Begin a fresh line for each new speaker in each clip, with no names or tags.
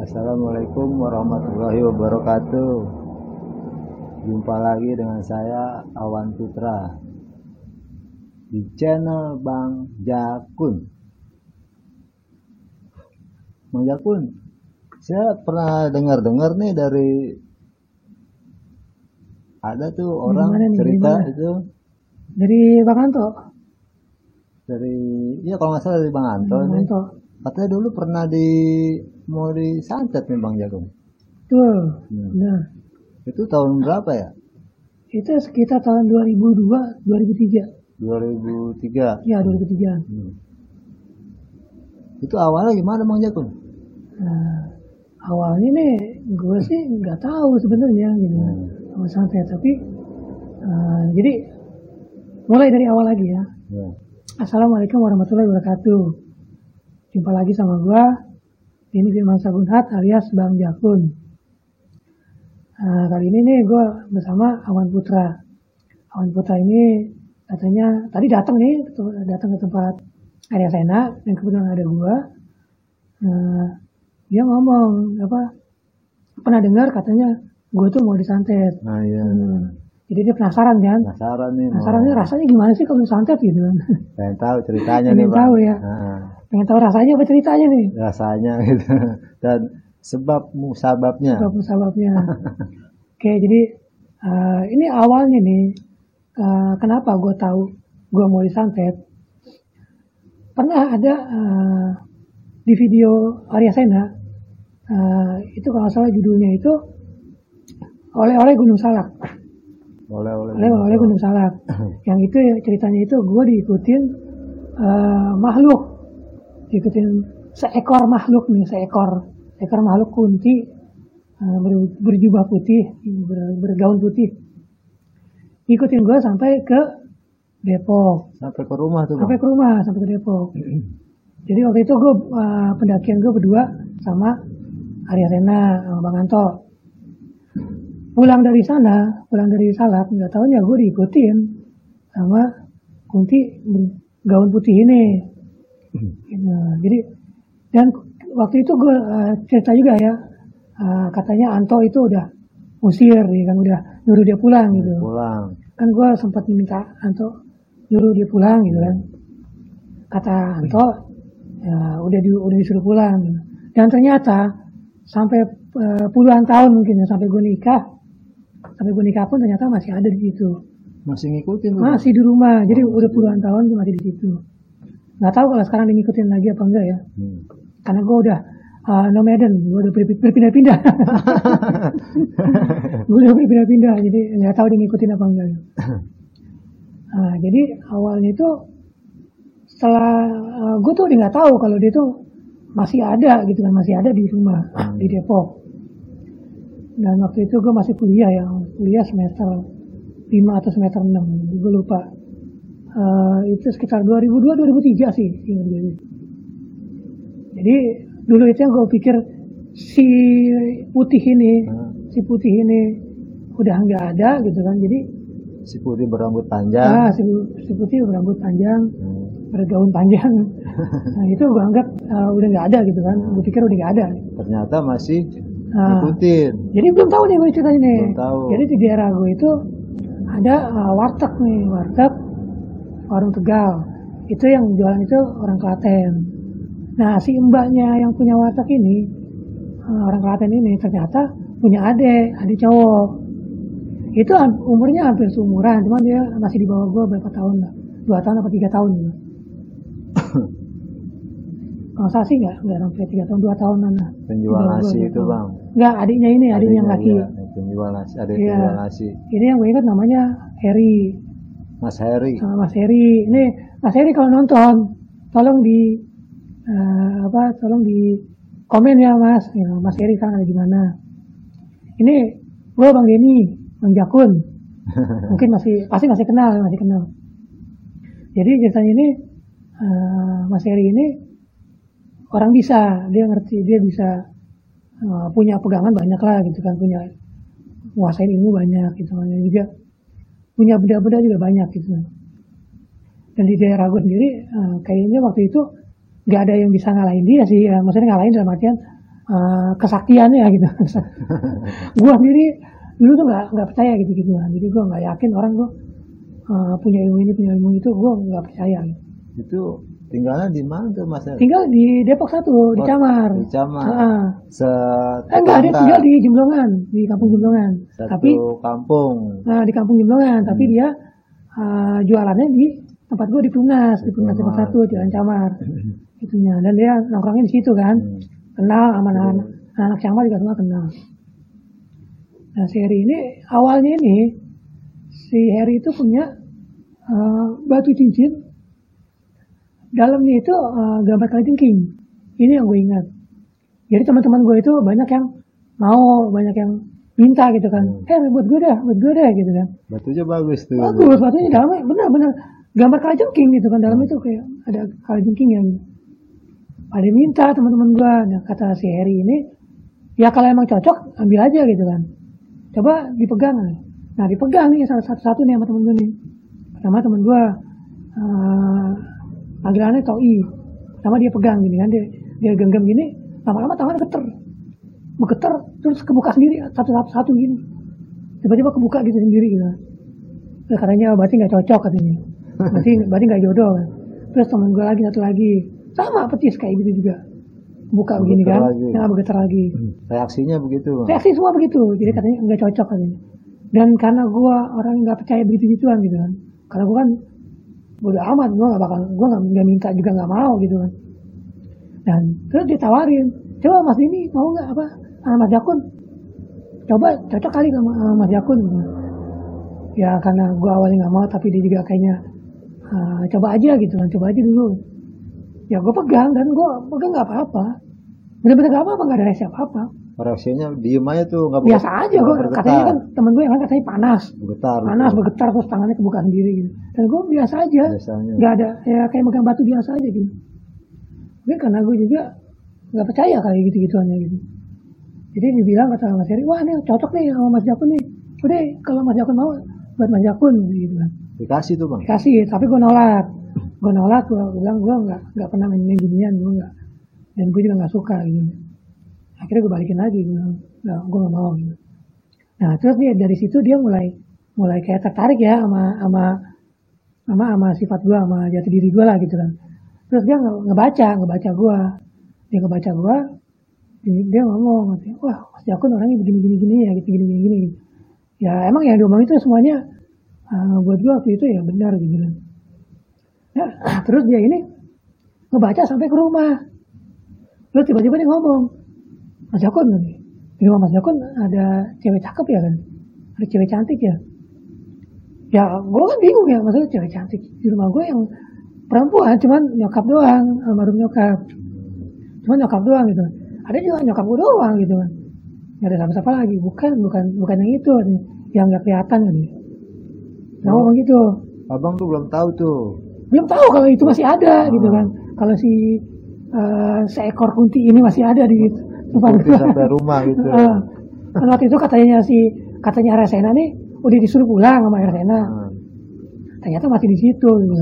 Assalamualaikum warahmatullahi wabarakatuh. Jumpa lagi dengan saya Awan Putra di channel Bang Jakun. Bang Jakun, saya pernah dengar nih dari ada tuh orang cerita itu
dari Bang Anto.
Iya kalau nggak salah dari Bang Anto nih. Katanya dulu pernah mau disantet nih Bang Jakun.
Betul. Benar.
Itu tahun berapa ya?
Itu sekitar tahun 2002, 2003.
2003.
Ya, 2003.
Itu awalnya gimana Bang Jakun?
Awalnya nih gue sih nggak tahu sebenarnya gitu. Sama santet, tapi jadi mulai dari awal lagi ya. Assalamualaikum warahmatullahi wabarakatuh. Jumpa lagi sama gue. Ini Firman Sagunhat alias Bang Jakun. Kali ini nih gue bersama Awan Putra. Awan Putra ini katanya tadi datang ke tempat Arya Sena dan kebetulan ada gue. Dia ngomong pernah dengar katanya gue tuh mau disantet.
Iya.
Jadi dia penasaran kan? Penasaran nih rasanya gimana sih kalau disantet gitu.
Pengen tahu ceritanya nih Bang.
Pengen tahu ya. Pengen tahu rasanya apa ceritanya nih?
Rasanya gitu. Dan sebabnya.
Oke, jadi ini awalnya nih kenapa gue tahu gue mau disantet. Pernah ada di video Arya Sena itu kalau salah judulnya itu oleh Gunung Salak. Oleh Gunung Salak. Yang itu ceritanya itu gue diikutin diikutin seekor makhluk kunti berjubah putih, bergaun putih. Ikutin gue sampai ke Depok.
Sampai ke rumah tuh Bang?
Sampai ke Depok. Jadi waktu itu gue pendakian gue berdua sama Arya Sena, sama Bang Anto. Pulang dari Salak, nggak tahunya gue diikutin sama kunti gaun putih ini. Jadi dan waktu itu gue cerita juga ya, katanya Anto itu udah usir, kan udah nyuruh dia pulang gitu. Kan gue sempat minta Anto nyuruh dia pulang gitu kan. Kata Anto udah disuruh pulang. Gitu. Dan ternyata sampai puluhan tahun mungkin ya, sampai gue nikah pun ternyata masih ada di situ.
Masih ngikutin?
Masih di rumah. Jadi udah puluhan tahun masih di situ. Nggak tahu kalau sekarang ngikutin lagi apa enggak ya. Karena gue udah nomaden, gue udah berpindah-pindah. Jadi nggak tahu dia ngikutin apa enggak. Jadi awalnya itu setelah gue tuh udah nggak tahu kalau dia tuh masih ada gitu kan, masih ada di rumah di Depok. Dan waktu itu gue masih kuliah semester 5 atau semester 6, gue lupa. Itu sekitar 2002-2003 sih. Jadi dulu itu yang gue pikir si putih ini udah nggak ada gitu kan. Jadi
si putih berambut panjang.
Si putih berambut panjang, bergaun panjang. Nah itu gue anggap udah nggak ada gitu kan. Gue pikir udah nggak ada.
Ternyata masih ngikutin.
Jadi belum tahu nih gue ceritanya nih.
Jadi
di daerah gue itu ada warteg, warung Tegal. Itu yang jualan itu orang Klaten. Nah si mbaknya yang punya warteg ini, orang Klaten ini ternyata punya adik cowok. Itu umurnya hampir seumuran, cuman dia masih di bawah gue berapa tahun lah, 2 tahun atau 3 tahun gitu. Kalau saya sih nggak sampai 3 tahun, 2 tahunan lah.
Penjual nasi itu Bang?
Nggak, adiknya yang laki.
Iya, penjual nasi, penjual nasi.
Ini yang gue ingat namanya Heri.
Mas Heri.
Mas Heri. Ini Mas Heri kalau nonton, tolong di komen ya Mas. Mas Heri sekarang ada di mana? Ini gue Bang Denny, Bang Jakun. Mungkin pasti masih kenal. Jadi ceritanya ini Mas Heri ini orang bisa, dia ngerti, dia bisa punya pegangan banyak lah gitu kan, punya menguasai ilmu banyak gitu kan, juga punya benda-benda juga banyak gitu. Dan di daerah gue sendiri kayaknya waktu itu nggak ada yang bisa ngalahin dia sih, maksudnya ngalahin dalam artian kesaktiannya gitu. Gue sendiri dulu tuh nggak percaya gitu-gituan. Jadi gue nggak yakin orang gue punya ilmu ini, punya ilmu itu, gue nggak percaya. Gitu.
Itu tinggalnya di mana tuh Mas?
Tinggal di Depok 1, di Camar.
Di Camar.
Enggak, dia tinggal di Jemblongan, di kampung Jemblongan.
Tapi kampung.
Nah, di kampung Jemblongan, tapi dia jualannya di tempat gue di Tunas Depok 1, Jalan Camar. Itunya. Dan dia nongkrongnya di situ kan. Kenal sama anak Camar juga semua kenal. Nah, si Heri ini awalnya ini si Heri itu punya batu cincin. Dalamnya itu gambar kalajengking. Ini yang gue ingat. Jadi teman-teman gue itu banyak yang mau, banyak yang minta gitu kan. Buat gue deh gitu kan.
Batunya bagus tuh.
Bagus, batunya dalamnya benar-benar gambar kalajengking gitu kan. Dalamnya itu kayak ada kalajengking yang ada minta teman-teman gue. Nah, kata si Heri ini, ya kalau emang cocok ambil aja gitu kan. Coba dipegang. Nah, dipegang nih satu-satu nih sama temen gue nih. Pertama temen gue panggilannya Toi. Pertama dia pegang gini kan, dia genggam gini, lama-lama tangannya geter terus kebuka sendiri satu gini. Tiba-tiba kebuka gitu sendiri gitu. Terus katanya berarti nggak cocok katanya. Berarti nggak jodoh kan. Terus temen gue lagi satu lagi sama petis kayak gitu juga. Buka begini kan, yang bergetar lagi.
Reaksinya begitu.
Reaksi semua begitu. Jadi katanya nggak cocok katanya. Dan karena gue orang nggak percaya begitu-gituan gitu kan. Karena gue kan bodo amat, gue nggak minta juga nggak mau gitu kan. Dan terus ditawarin, coba Mas ini mau nggak apa, Mas Jakun, coba cocok kali sama Mas Jakun. Gitu. Ya karena gue awalnya nggak mau, tapi dia juga kayaknya coba aja gitu kan, coba aja dulu. Ya gue pegang dan gue pegang nggak apa-apa, bener-bener nggak apa-apa, nggak ada reaksi apa-apa.
Reaksinya diem aja tuh, nggak
biasa aja. Gue katanya kan temen gue yang kan katanya panas bergetar terus tangannya kebuka sendiri gitu. Dan gue biasa aja, nggak ada ya kayak megang batu biasa aja gitu. Mungkin karena gue juga nggak percaya kali gitu-gituannya gitu. Jadi dibilang kata Mas Heri, wah ini cocok nih sama Mas Jakun nih. Udah kalau Mas Jakun mau buat Mas Jakun gitu kan.
Dikasih tuh bang.
Dikasih, tapi gue nolak. Gue bilang gue nggak pernah main ginian, gue nggak. Dan gue juga nggak suka gitu. Akhirnya gue balikin lagi, gue nggak mau gitu. Nah terus dia dari situ dia mulai kayak tertarik ya sama sifat gue, sama jati diri gue lah gitu kan. Terus dia ngebaca gue, dia ngomong, wah Mas Jakun orangnya begini ya, gitu gini. Ya emang yang diomong itu semuanya buat gue waktu itu ya benar gitu kan. Nah, terus dia ini ngebaca sampai ke rumah. Terus tiba-tiba dia ngomong, Mas Jakun nih, di rumah Mas Jakun ada cewek cakep ya kan, ada cewek cantik ya. Ya gue kan bingung ya, maksudnya cewek cantik di rumah gue yang perempuan, cuman nyokap doang, almarhum nyokap, cuman nyokap doang gitu. Ada juga nyokap gue doang gitu kan, nggak ada siapa-siapa lagi. Bukan yang itu nih, yang nggak kelihatan kan. Nah ngomong gitu.
Abang tuh belum tahu
kalau itu masih ada gitu kan. Kalau si seekor kunti ini masih ada di depan
sampai rumah gitu.
Kan waktu itu katanya Arsena nih udah disuruh pulang sama Arsena. Ternyata masih di situ gitu.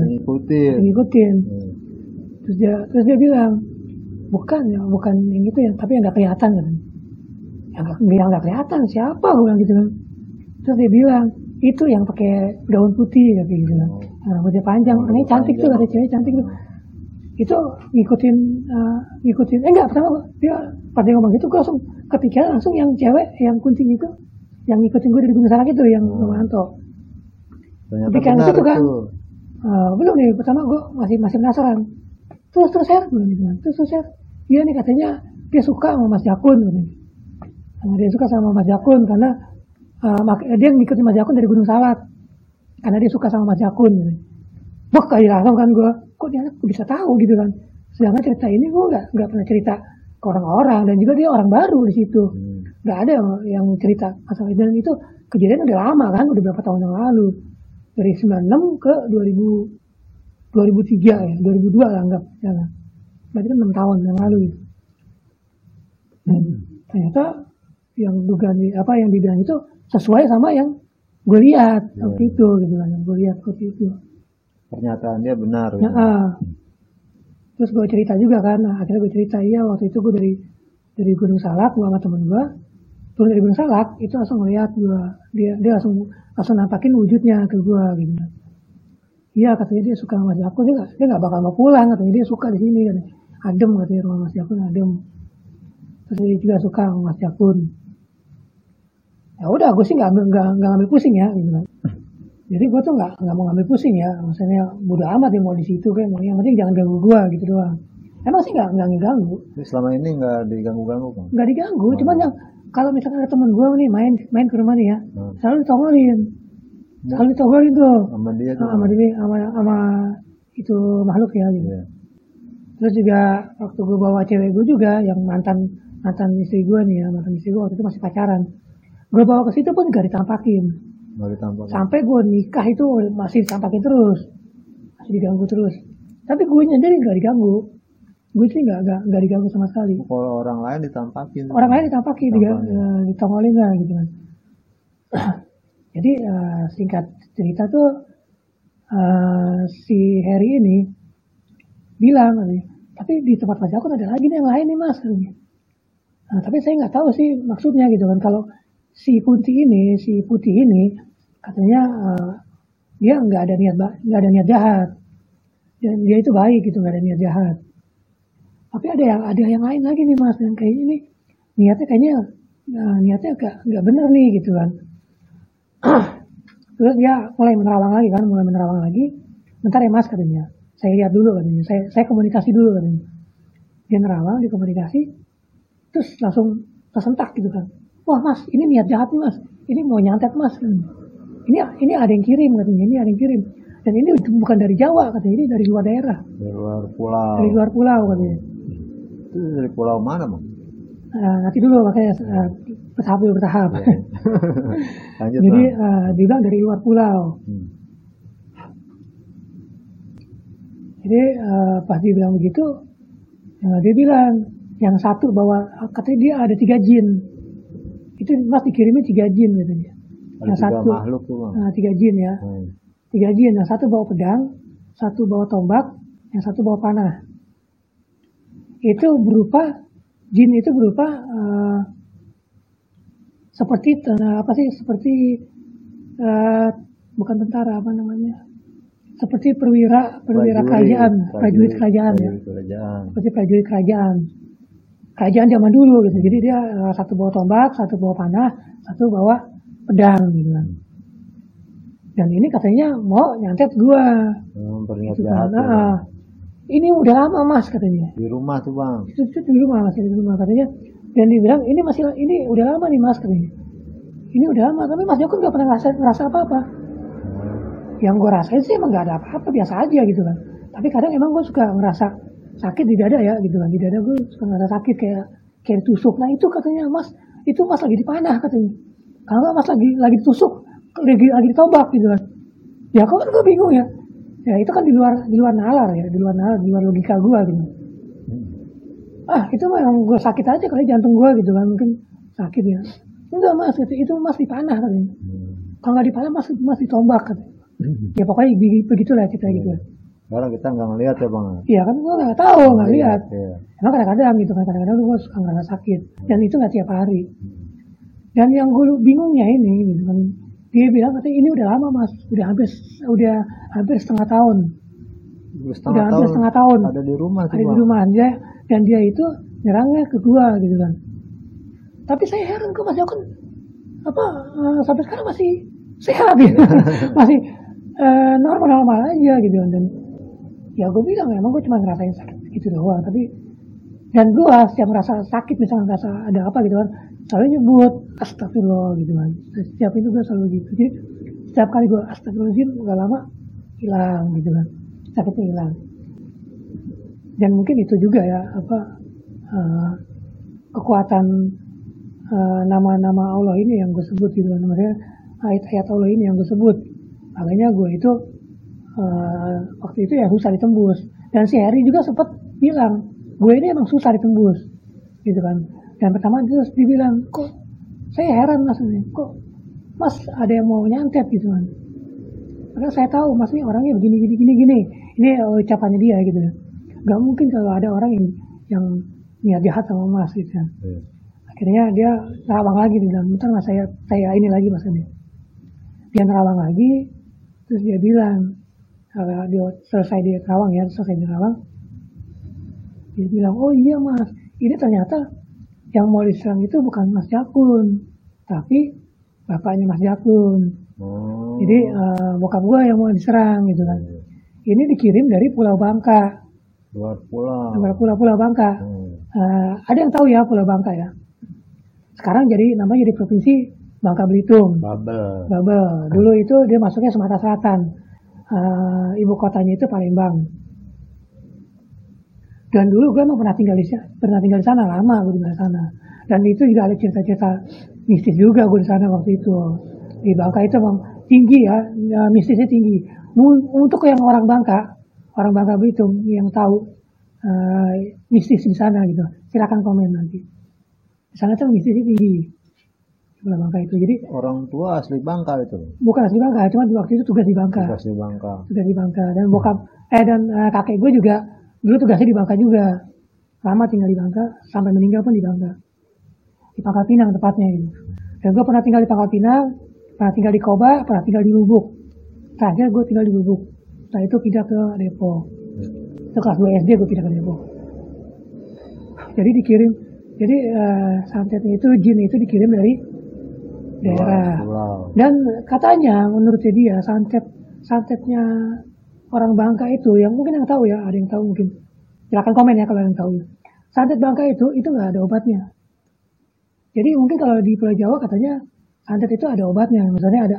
Ngikutin. Terus dia bilang, bukan yang gitu ya, tapi yang nggak kelihatan kan. Yang nggak kelihatan siapa, gue bilang gitu kan. Terus dia bilang, itu yang pakai gaun putih kayak gitu kan. Rambutnya panjang, ini cantik tuh, ada cewek cantik tuh. Itu ngikutin enggak, pertama dia pada ngomong gitu gue langsung kepikiran langsung yang cewek yang kuncing itu yang ngikutin gue dari Gunung Salak itu yang Romanto. Tapi kan itu kan belum nih, pertama gue masih penasaran. Terus share belum gitu kan. Terus share dia nih katanya dia suka sama Mas Jakun gitu. Dia suka sama Mas Jakun karena dia ngikutin Mas Jakun dari Gunung Salak karena dia suka sama Mas Jakun gitu. Wah kayak langsung kan gue, kok dia bisa tahu gitu kan. Sedangkan cerita ini gue nggak pernah cerita ke orang-orang, dan juga dia orang baru di situ. Nggak ada yang cerita masalah itu, dan itu kejadian udah lama kan, udah berapa tahun yang lalu. Dari 96 ke 2003 ya, 2002 lah anggap. Ya, berarti kan 6 tahun yang lalu. Dan ternyata yang dibilang itu sesuai sama yang gue lihat waktu itu gitu kan, yang gue lihat waktu itu.
Pernyataan dia benar.
Ya, terus gue cerita juga kan, akhirnya gue cerita, iya waktu itu gue dari Gunung Salak, gue sama temen gue turun dari Gunung Salak itu langsung ngeliat gue, dia langsung nampakin wujudnya ke gue gitu. Iya katanya dia suka sama Mas Jakun, dia nggak bakal mau pulang katanya, dia suka di sini katanya. Adem katanya, rumah Mas Jakun adem. Terus dia juga suka sama Mas Jakun. Ya udah, gue sih nggak ngambil pusing ya gitu kan. Jadi gue tuh nggak mau ngambil pusing ya, maksudnya bodo amat ya mau di situ kayak mau, yang penting jangan ganggu gue gitu doang. Emang sih nggak ngeganggu.
Selama ini nggak diganggu-ganggu kan?
Nggak diganggu, cuman yang kalau misalkan ada temen gue nih main ke rumah nih ya, selalu ditongolin tuh
sama dia tuh,
sama itu makhluk ya gitu. Yeah. Terus juga waktu gue bawa cewek gue juga yang mantan istri gue nih ya, mantan istri gue waktu itu masih pacaran, gue bawa ke situ pun gak ditampakin. Sampai gue nikah itu masih ditampakin terus, masih diganggu terus. Tapi gue sendiri gak diganggu, gue sih gak diganggu sama sekali.
Kalau orang lain ditampakin,
ditongolin lah gitu kan. Jadi singkat cerita tuh si Harry ini bilang, tapi di tempat Mas Jakun ada lagi nih yang lain nih Mas. Nah, tapi saya nggak tahu sih maksudnya gitu kan. Kalau si putih ini katanya dia nggak ada niat jahat, dan dia itu baik gitu, nggak ada niat jahat. Tapi ada yang lain lagi nih Mas, yang kayak ini niatnya nggak benar nih gitu kan. Terus dia mulai menerawang lagi. Bentar ya Mas katanya, saya lihat dulu katanya, saya komunikasi dulu katanya. Dia nerawang di komunikasi, terus langsung tersentak gitu kan. Wah Mas, ini niat jahat nih Mas, ini mau nyantet Mas. Ini ada yang kirim katanya, dan ini bukan dari Jawa katanya, ini dari luar daerah. Dari luar pulau katanya.
Itu dari pulau mana Bang?
Nanti dulu makanya bertahap.
Lanjut,
jadi dibilang dari luar pulau. Jadi pas dia bilang begitu, dia bilang yang satu bawa, katanya dia ada 3 jin. Itu Mas dikirimin 3 jin katanya. Yang satu
makhluk tuh Bang.
3 jin ya. 3 jin, yang satu bawa pedang, satu bawa tombak, yang satu bawa panah. Itu berupa jin itu berupa seperti bukan tentara, apa namanya, seperti perwira kerajaan, prajurit kerajaan ya, seperti prajurit kerajaan zaman dulu gitu. Jadi dia satu bawa tombak, satu bawa panah, satu bawa pedang gitu kan. Dan ini katanya mau nyantet gua.
Berniat jahat.
Ini udah lama Mas katanya.
Di rumah tuh Bang.
Itu di rumah katanya. Dan dibilang ini udah lama nih Mas katanya. Ini udah lama, tapi Mas Jakun gak pernah ngerasa apa-apa. Yang gue rasain sih emang gak ada apa-apa, biasa aja gitu kan. Tapi kadang emang gue suka ngerasa sakit di dada ya gitu kan. Di dada gue suka ngerasa sakit kayak ditusuk. Nah itu katanya Mas, itu Mas lagi dipanah katanya. Kalau nggak Mas lagi ditusuk, lagi ditobak gitu kan. Ya kan gue bingung ya. Ya itu kan di luar nalar ya, di luar logika gue gitu. Itu mah yang gue sakit aja kali jantung gue gitu kan, mungkin sakit ya. Enggak Mas, itu Mas dipanah katanya. Kalau nggak dipanah Mas ditombak katanya. Ya pokoknya begitulah cerita gitu.
Sekarang kita nggak ngelihat ya Bang.
Iya kan gue nggak tahu, nggak lihat. Emang kadang-kadang gitu kan, kadang-kadang gue suka ngerasa sakit. Dan itu nggak tiap hari. Dan yang gue bingungnya ini gitu kan, dia bilang katanya ini udah lama Mas, udah hampir setengah tahun. Hampir setengah tahun.
Ada di rumah tuh.
Ada di rumah dia, dan dia itu nyerangnya ke gua gitu kan. Tapi saya heran kok Mas Jakun sampai sekarang masih sehat gitu. Masih normal aja gitu kan. Dan ya gue bilang emang gue cuma ngerasain sakit gitu doang, tapi dan gue setiap merasa sakit misalnya merasa ada apa gitu kan, selalu nyebut astagfirullah gitu kan. Setiap itu gue selalu gitu. Jadi setiap kali gue astagfirullahaladzim gak lama hilang gitu kan, sakitnya hilang. Dan mungkin itu juga ya kekuatan nama-nama Allah ini yang gue sebut gitu kan, maksudnya ayat-ayat Allah ini yang gue sebut. Makanya gue itu waktu itu ya susah ditembus. Dan si Harry juga sempat bilang gue ini emang susah ditembus gitu kan. Dan pertama terus dibilang, kok saya heran Mas, kok Mas ada yang mau nyantet gitu kan. Karena saya tahu Mas ini orangnya begini. Ini ucapannya dia gitu. Gak mungkin kalau ada orang yang niat jahat sama Mas gitu kan.
Iya.
Akhirnya dia nerawang lagi, dia bilang, bentar Mas, saya ini lagi Mas ini. Dia nerawang lagi, terus dia bilang, kalau dia selesai di nerawang, dia bilang, oh iya Mas, ini ternyata yang mau diserang itu bukan Mas Jakun, tapi bapaknya Mas Jakun.
Oh.
Jadi bokap gue yang mau diserang gitu kan. Ini dikirim dari Pulau Bangka.
Luar pulau.
Pulau Bangka. Ada yang tahu ya Pulau Bangka ya? Sekarang namanya jadi provinsi Bangka Belitung. Babel. Dulu itu dia masuknya Sumatera Selatan. Ibu kotanya itu Palembang. Dan dulu gue emang pernah tinggal di sana, lama gue tinggal di sana. Dan itu juga ada cerita-cerita mistis juga gue di sana waktu itu. Di Bangka itu emang tinggi ya, mistisnya tinggi. Untuk yang orang Bangka Belitung yang tahu mistis di sana gitu, silakan komen nanti. Di sana tuh mistisnya tinggi. Pulau Bangka itu. Jadi
orang tua asli Bangka itu.
Bukan asli Bangka, cuma waktu itu tugas di Bangka.
Tugas di Bangka.
Dan bokap dan kakek gue juga dulu tugasnya di Bangka juga. Lama tinggal di Bangka, sampai meninggal pun di Bangka. Di Pangkal Pinang tepatnya gitu. Dan gue pernah tinggal di Pangkal Pinang, pernah tinggal di Koba, pernah tinggal di Lubuk. Terakhir gue tinggal di Lubuk. Setelah itu pindah ke Depok. Itu kelas 2 SD gue pindah ke Depok. Jadi dikirim, santetnya itu, jin itu dikirim dari daerah. Dan katanya menurut dia santetnya orang Bangka itu, yang mungkin yang tahu ya, ada yang tahu mungkin. Silakan komen ya kalau yang tahu. Santet Bangka itu nggak ada obatnya. Jadi mungkin kalau di Pulau Jawa katanya santet itu ada obatnya. Misalnya ada,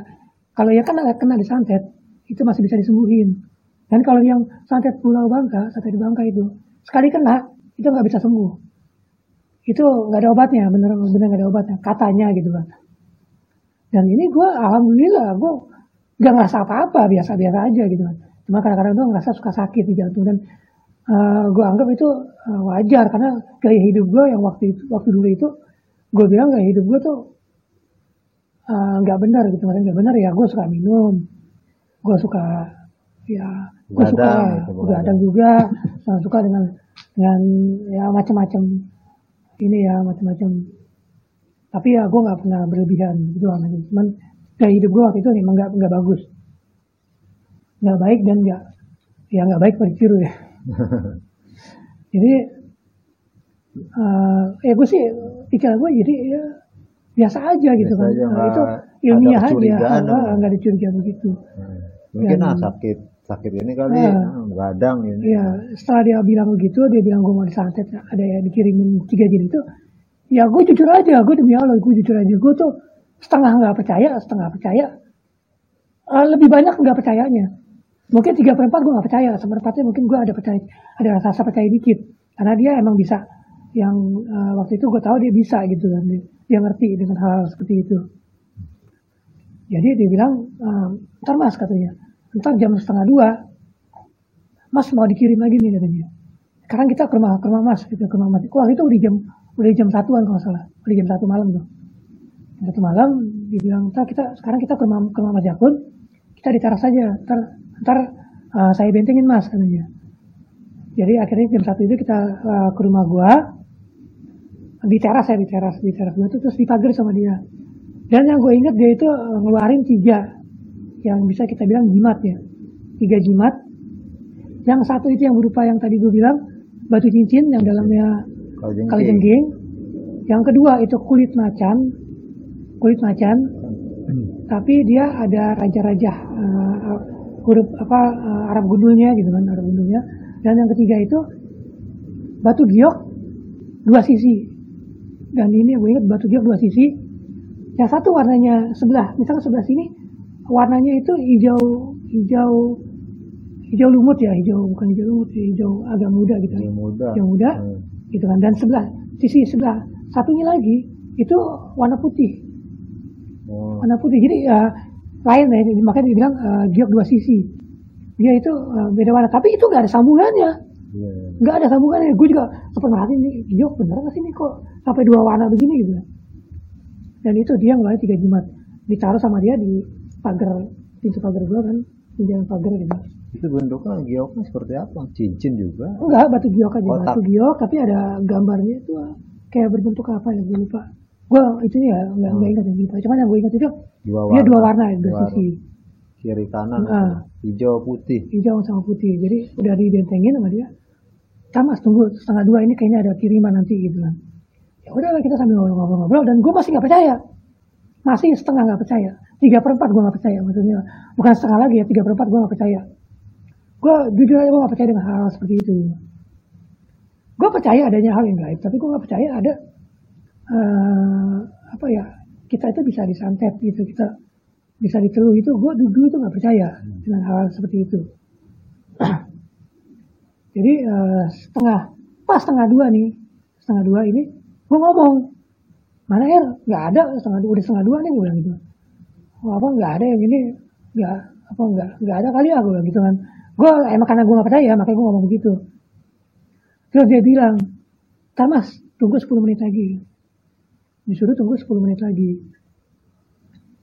kalau ya kan kena di santet, itu masih bisa disembuhin. Dan kalau yang santet Pulau Bangka, santet di Bangka itu, sekali kena, itu nggak bisa sembuh. Itu nggak ada obatnya, bener nggak ada obatnya, katanya gitu kan. Dan ini gue, alhamdulillah, gue nggak ngerasa apa-apa, biasa-biasa aja gitu kan. Cuma kadang-kadang gue ngerasa suka sakit di jantung, dan gue anggap itu wajar, karena gaya hidup gue yang waktu dulu itu, gue bilang gaya hidup gue tuh nggak benar gitu. Maksudnya nggak benar ya, gue suka minum, gue suka begadang juga, suka dengan ya macam-macam ini ya, macam-macam. Tapi ya gue nggak pernah berlebihan gitu. Cuman gaya hidup gue waktu itu memang nggak bagus, nggak baik, dan nggak baik pada tiru ya. Jadi ya gue sih pikir gue jadi ya biasa aja gitu kan. Itu ilmiah aja, nggak ada curiga begitu.
Mungkin sakit ini kali begadang ini.
Iya, setelah dia bilang begitu, dia bilang gue mau disantet, ada yang dikirimin 3 jin itu. Ya gue jujur aja, gue demi Allah, gue jujur aja, gue tuh setengah nggak percaya, lebih banyak nggak percayanya. Mungkin 3/4 gue nggak percaya, 1/4 mungkin gue ada rasa percaya dikit, karena dia emang bisa. Yang waktu itu gue tahu dia bisa gitu kan, dia ngerti dengan hal seperti itu. Jadi dia bilang, ntar Mas katanya, ntar jam 1:30 Mas mau dikirim lagi nih katanya. Sekarang kita ke rumah Mas, gitu, ke rumah Mas. Wah itu udah jam 1-an kalau nggak salah, udah jam 1 malam tuh. Jam 1 malam, dia bilang, sekarang kita ke rumah Mas Jakun, kita di teras saja, ntar saya bentengin Mas katanya. Jadi akhirnya jam 1 itu kita ke rumah gua, di teras gua tuh, terus dipagar sama dia. Dan yang gue ingat dia itu ngeluarin 3 yang bisa kita bilang jimat ya, 3 jimat. Yang satu itu yang berupa yang tadi gue bilang batu cincin yang dalamnya kalajengking. Yang kedua itu kulit macan, tapi dia ada raja-raja huruf Arab gundulnya gitu kan, Arab gundulnya. Dan yang ketiga itu batu giok 2 sisi. Dan ini gue ingat batu giok 2 sisi. Yang satu warnanya misalnya sebelah sini warnanya itu hijau lumut ya, bukan hijau lumut, hijau agak muda gitu. Hijau muda. Gitu kan. Dan sisi sebelah satunya lagi itu warna putih. Warna putih. Jadi lain ya, makanya dibilang giok 2 sisi. Dia itu beda warna, tapi itu nggak ada sambungannya. Nggak ada sambungannya. Gue juga sempat merhatiin nih, giok bener nggak sih nih kok sampai 2 warna begini gitu. Dan itu dia ngeluarin 3 jimat, ditaruh sama dia di pintu pagar gue kan, di jalan pagar gitu.
Itu bentuknya gioknya seperti apa? Cincin juga?
Enggak, batu giok aja,
Kotak.
batu giok tapi ada gambarnya itu kayak berbentuk apa ya, gue lupa. Gue itu ya nggak ingat yang lupa. Cuman yang gue ingat itu dia dua warna, dua sisi.
Kiri kanan, hijau putih.
Hijau sama putih. Jadi udah dibentengin sama dia. Mas tunggu 1:30 ini kayaknya ada kiriman nanti gitu kan. Ya udah kita sambil ngobrol-ngobrol dan gue masih nggak percaya. Masih setengah nggak percaya. 3/4 gue nggak percaya, maksudnya bukan setengah lagi ya, 3/4 gue nggak percaya. Gue jujur aja gue nggak percaya dengan hal seperti itu. Gue percaya adanya hal yang gaib, tapi gue nggak percaya ada apa ya, kita itu bisa disantet gitu, kita bisa diteluh itu. Gue dulu itu nggak percaya dengan hal seperti itu. Jadi pas setengah dua ini gue ngomong, mana nggak ada udah setengah dua nih, gue bilang gitu. Apa nggak ada yang ini, nggak ada kali ya, gue bilang gitu kan. Gue emang karena gue nggak percaya makanya gue ngomong begitu. Terus dia bilang, Mas tunggu 10 menit lagi. Disuruh tunggu 10 menit lagi.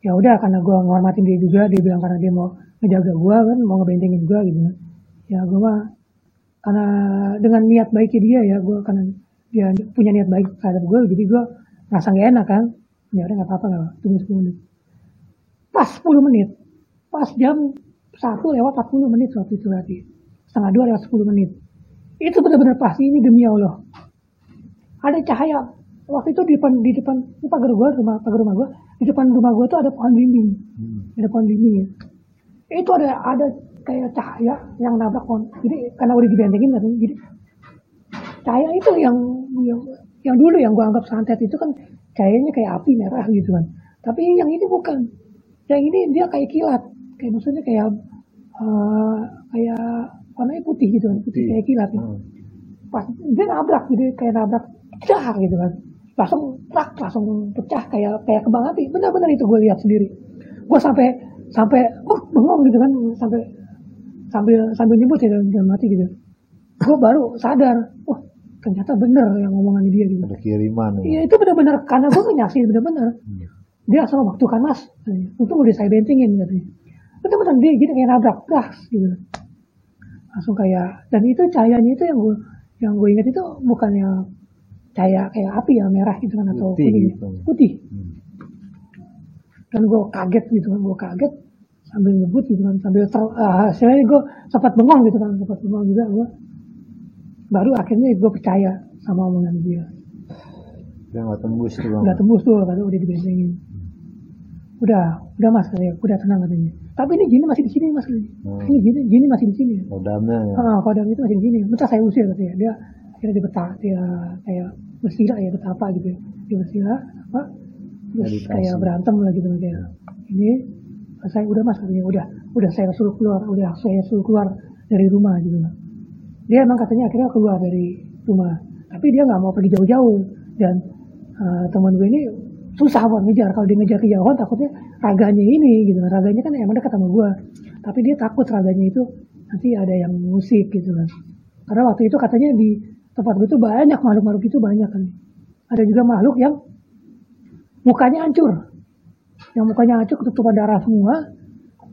Ya udah, karena gue menghormatin dia juga, dia bilang karena dia mau ngejaga gue kan, mau ngebentengin gue gitu. Ya gue mah karena dengan niat baiknya dia ya, gue karena dia punya niat baik terhadap gue, jadi gue ngerasa gak enak kan. Ya udah nggak apa-apa, nggak tunggu 10 menit. Pas 10 menit, pas jam 1:40 waktu itu berarti 1:30 lewat 10 menit. Itu benar-benar pasti, ini demi Allah. Ada cahaya. Waktu itu di depan pagar rumah gue, di depan rumah gue tuh ada pohon belimbing. Ada pohon belimbing ya. Itu ada kayak cahaya yang nabrak pohon. Jadi karena udah dibentengin kan, jadi cahaya itu yang dulu yang gue anggap santet itu kan cahayanya kayak api merah gitu kan. Tapi yang ini bukan. Yang ini dia kayak kilat. Kayak maksudnya kayak warnanya putih gitu kan, putih kayak kilat gitu. Pas dia nabrak, jadi kayak nabrak pecah gitu kan, langsung pecah kayak kembang api. Benar-benar itu gue lihat sendiri. Gue sampai bengong gitu kan, sambil nyebut ya dalam hati gitu. Gue baru sadar, ternyata benar yang ngomongan dia gitu.
Ada kiriman.
Iya itu benar-benar, karena gue nyaksiin benar-benar. Dia langsung waktu kan Mas, untung udah saya bentengin katanya. Benar-benar dia gitu kayak nabrak, gitu. Langsung kayak, dan itu cahayanya itu yang gue ingat itu bukannya cahaya kayak api ya, merah gitu kan, atau putih. Dan gue kaget gitu kan, sambil nyebut gitu kan, hasilnya gue sempat bengong gitu kan, juga gue. Baru akhirnya gue percaya sama omongan dia.
Dia nggak tembus tuh bang.
Nggak tembus tuh, katanya udah dibentengin. Udah Mas, katanya, udah tenang katanya. Tapi ini jin masih di sini Mas. Ini jin masih di sini.
Kodamnya ya.
Kodam itu masih di sini. Bentar saya usir katanya. Dia akhirnya dia kayak bersila ya, betapa gitu ya. Dia bersila apa? Terus kayak berantem lah gitu kayak. Ini saya udah Mas katanya, udah saya suruh keluar dari rumah gitu. Dia emang katanya akhirnya keluar dari rumah. Tapi dia nggak mau pergi jauh-jauh, dan teman gue ini susah buat ngejar. Kalau dia ngejar kejauhan takutnya raganya ini gitu. Raganya kan emang dekat sama gue, tapi dia takut raganya itu nanti ada yang musik gitu kan. Karena waktu itu katanya di tempat gue itu banyak makhluk itu banyak kan. Ada juga makhluk yang mukanya hancur, ketutupan darah semua,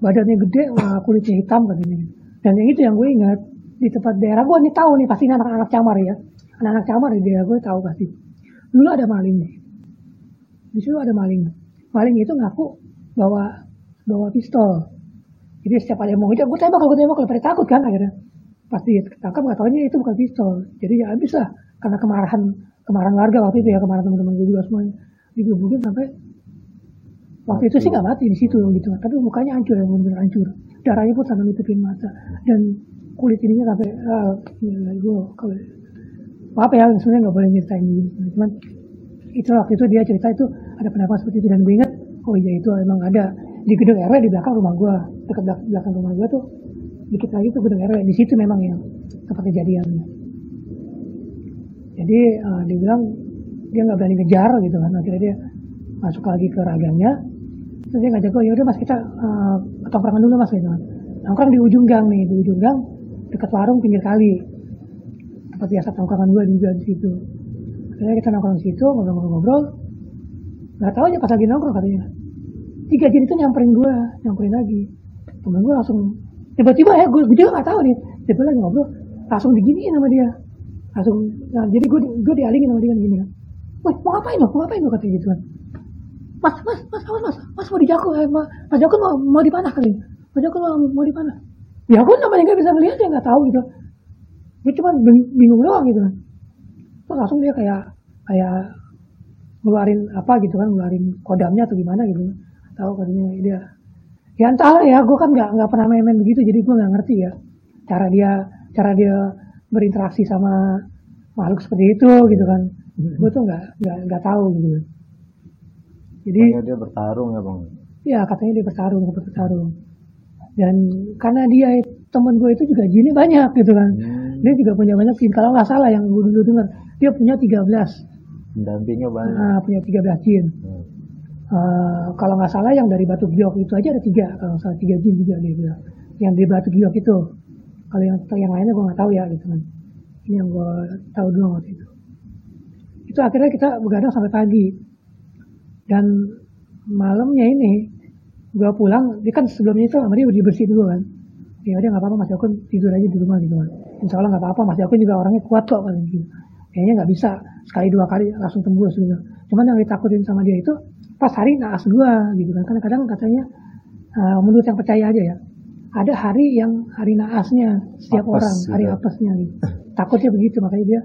badannya gede, kulitnya hitam katanya. Dan yang itu yang gue ingat di tempat daerah gue nih, tahu nih pasti anak-anak camar ya, anak-anak camar di daerah gue tahu pasti. Dulu ada maling nih. Di situ ada maling. Maling itu ngaku bawa pistol. Jadi setiap ada yang mau ngejar, gue tembak, pada takut kan akhirnya. Pasti ketangkap, nggak taunya itu bukan pistol. Jadi ya habis lah, karena kemarahan warga waktu itu ya, kemarahan teman-teman gue juga semuanya. Digebukin sampai waktu itu sih nggak mati di situ gitu. Tapi mukanya hancur, ya benar-benar hancur. Darahnya pun sampai nutupin mata dan kulit ininya sampai gue kalau apa ya, sebenarnya nggak boleh nyeritain gitu. Cuman itu waktu itu dia cerita itu ada pendapat seperti itu, dan gue ingat oh iya itu emang ada di gedung RW di belakang rumah gue, dekat belakang rumah gue tuh dikit lagi tuh gedung RW, di situ memang yang tempat kejadiannya. Jadi dia bilang dia nggak berani ngejar gitu kan, akhirnya dia masuk lagi ke raganya. Terus dia ngajak gue, yaudah Mas kita ketongkrongan dulu Mas gitu. Nongkrong di ujung gang dekat warung pinggir kali, tempat biasa tongkrongan gue juga di situ. Akhirnya kita nongkrong di situ, ngobrol-ngobrol. Nggak tahu aja pas lagi nongkrong katanya 3 jin itu nyamperin lagi. Temen gue langsung tiba-tiba ya gue juga nggak tahu nih, tiba lagi ngobrol langsung diginiin sama dia, langsung nah, jadi gue dialingin sama dia gini kan, wah mau ngapain lo katanya gitu kan, mas mau dijaku, mas Jakun mau dipanah kali, mas Jakun mau dipanah, ya gue namanya nggak bisa ngeliat ya nggak tahu gitu, gue cuma bingung doang gitu kan, terus langsung dia kayak ngeluarin apa gitu kan, ngeluarin kodamnya atau gimana gitu, tahu katanya dia. Ya entahlah ya, gue kan nggak pernah main begitu, jadi gue nggak ngerti ya cara dia berinteraksi sama makhluk seperti itu gitu kan. Gue tuh nggak tahu gitu. Jadi
dia bertarung ya bang.
Ya katanya dia bertarung. Dan karena dia temen gue itu juga jinnya banyak gitu kan. Dia juga punya banyak jin. Kalau nggak salah yang gue dulu dengar, dia punya 13.
Pendampingnya banyak.
Punya 13 jin. Kalau nggak salah yang dari Batu Giok itu aja ada 3, kalau salah 3 jin juga dia bilang. Yang di Batu Giok itu. Kalau yang lainnya gue nggak tahu ya gitu kan. Ini yang gue tahu dulu waktu itu. Itu akhirnya kita begadang sampai pagi. Dan malamnya ini gue pulang, dia kan sebelumnya itu sama dia dibersih dulu kan. Ya dia nggak apa-apa Mas Jakun tidur aja di rumah gitu kan. Insya Allah nggak apa-apa, Mas Jakun juga orangnya kuat kok kan gitu. Kayaknya nggak bisa sekali 2 kali langsung tembus gitu. Cuman yang ditakutin sama dia itu pas hari naas 2 gitu kan. Karena kadang katanya menurut yang percaya aja ya, ada hari yang hari naasnya setiap apes, orang, hari apesnya gitu. Takutnya begitu, makanya dia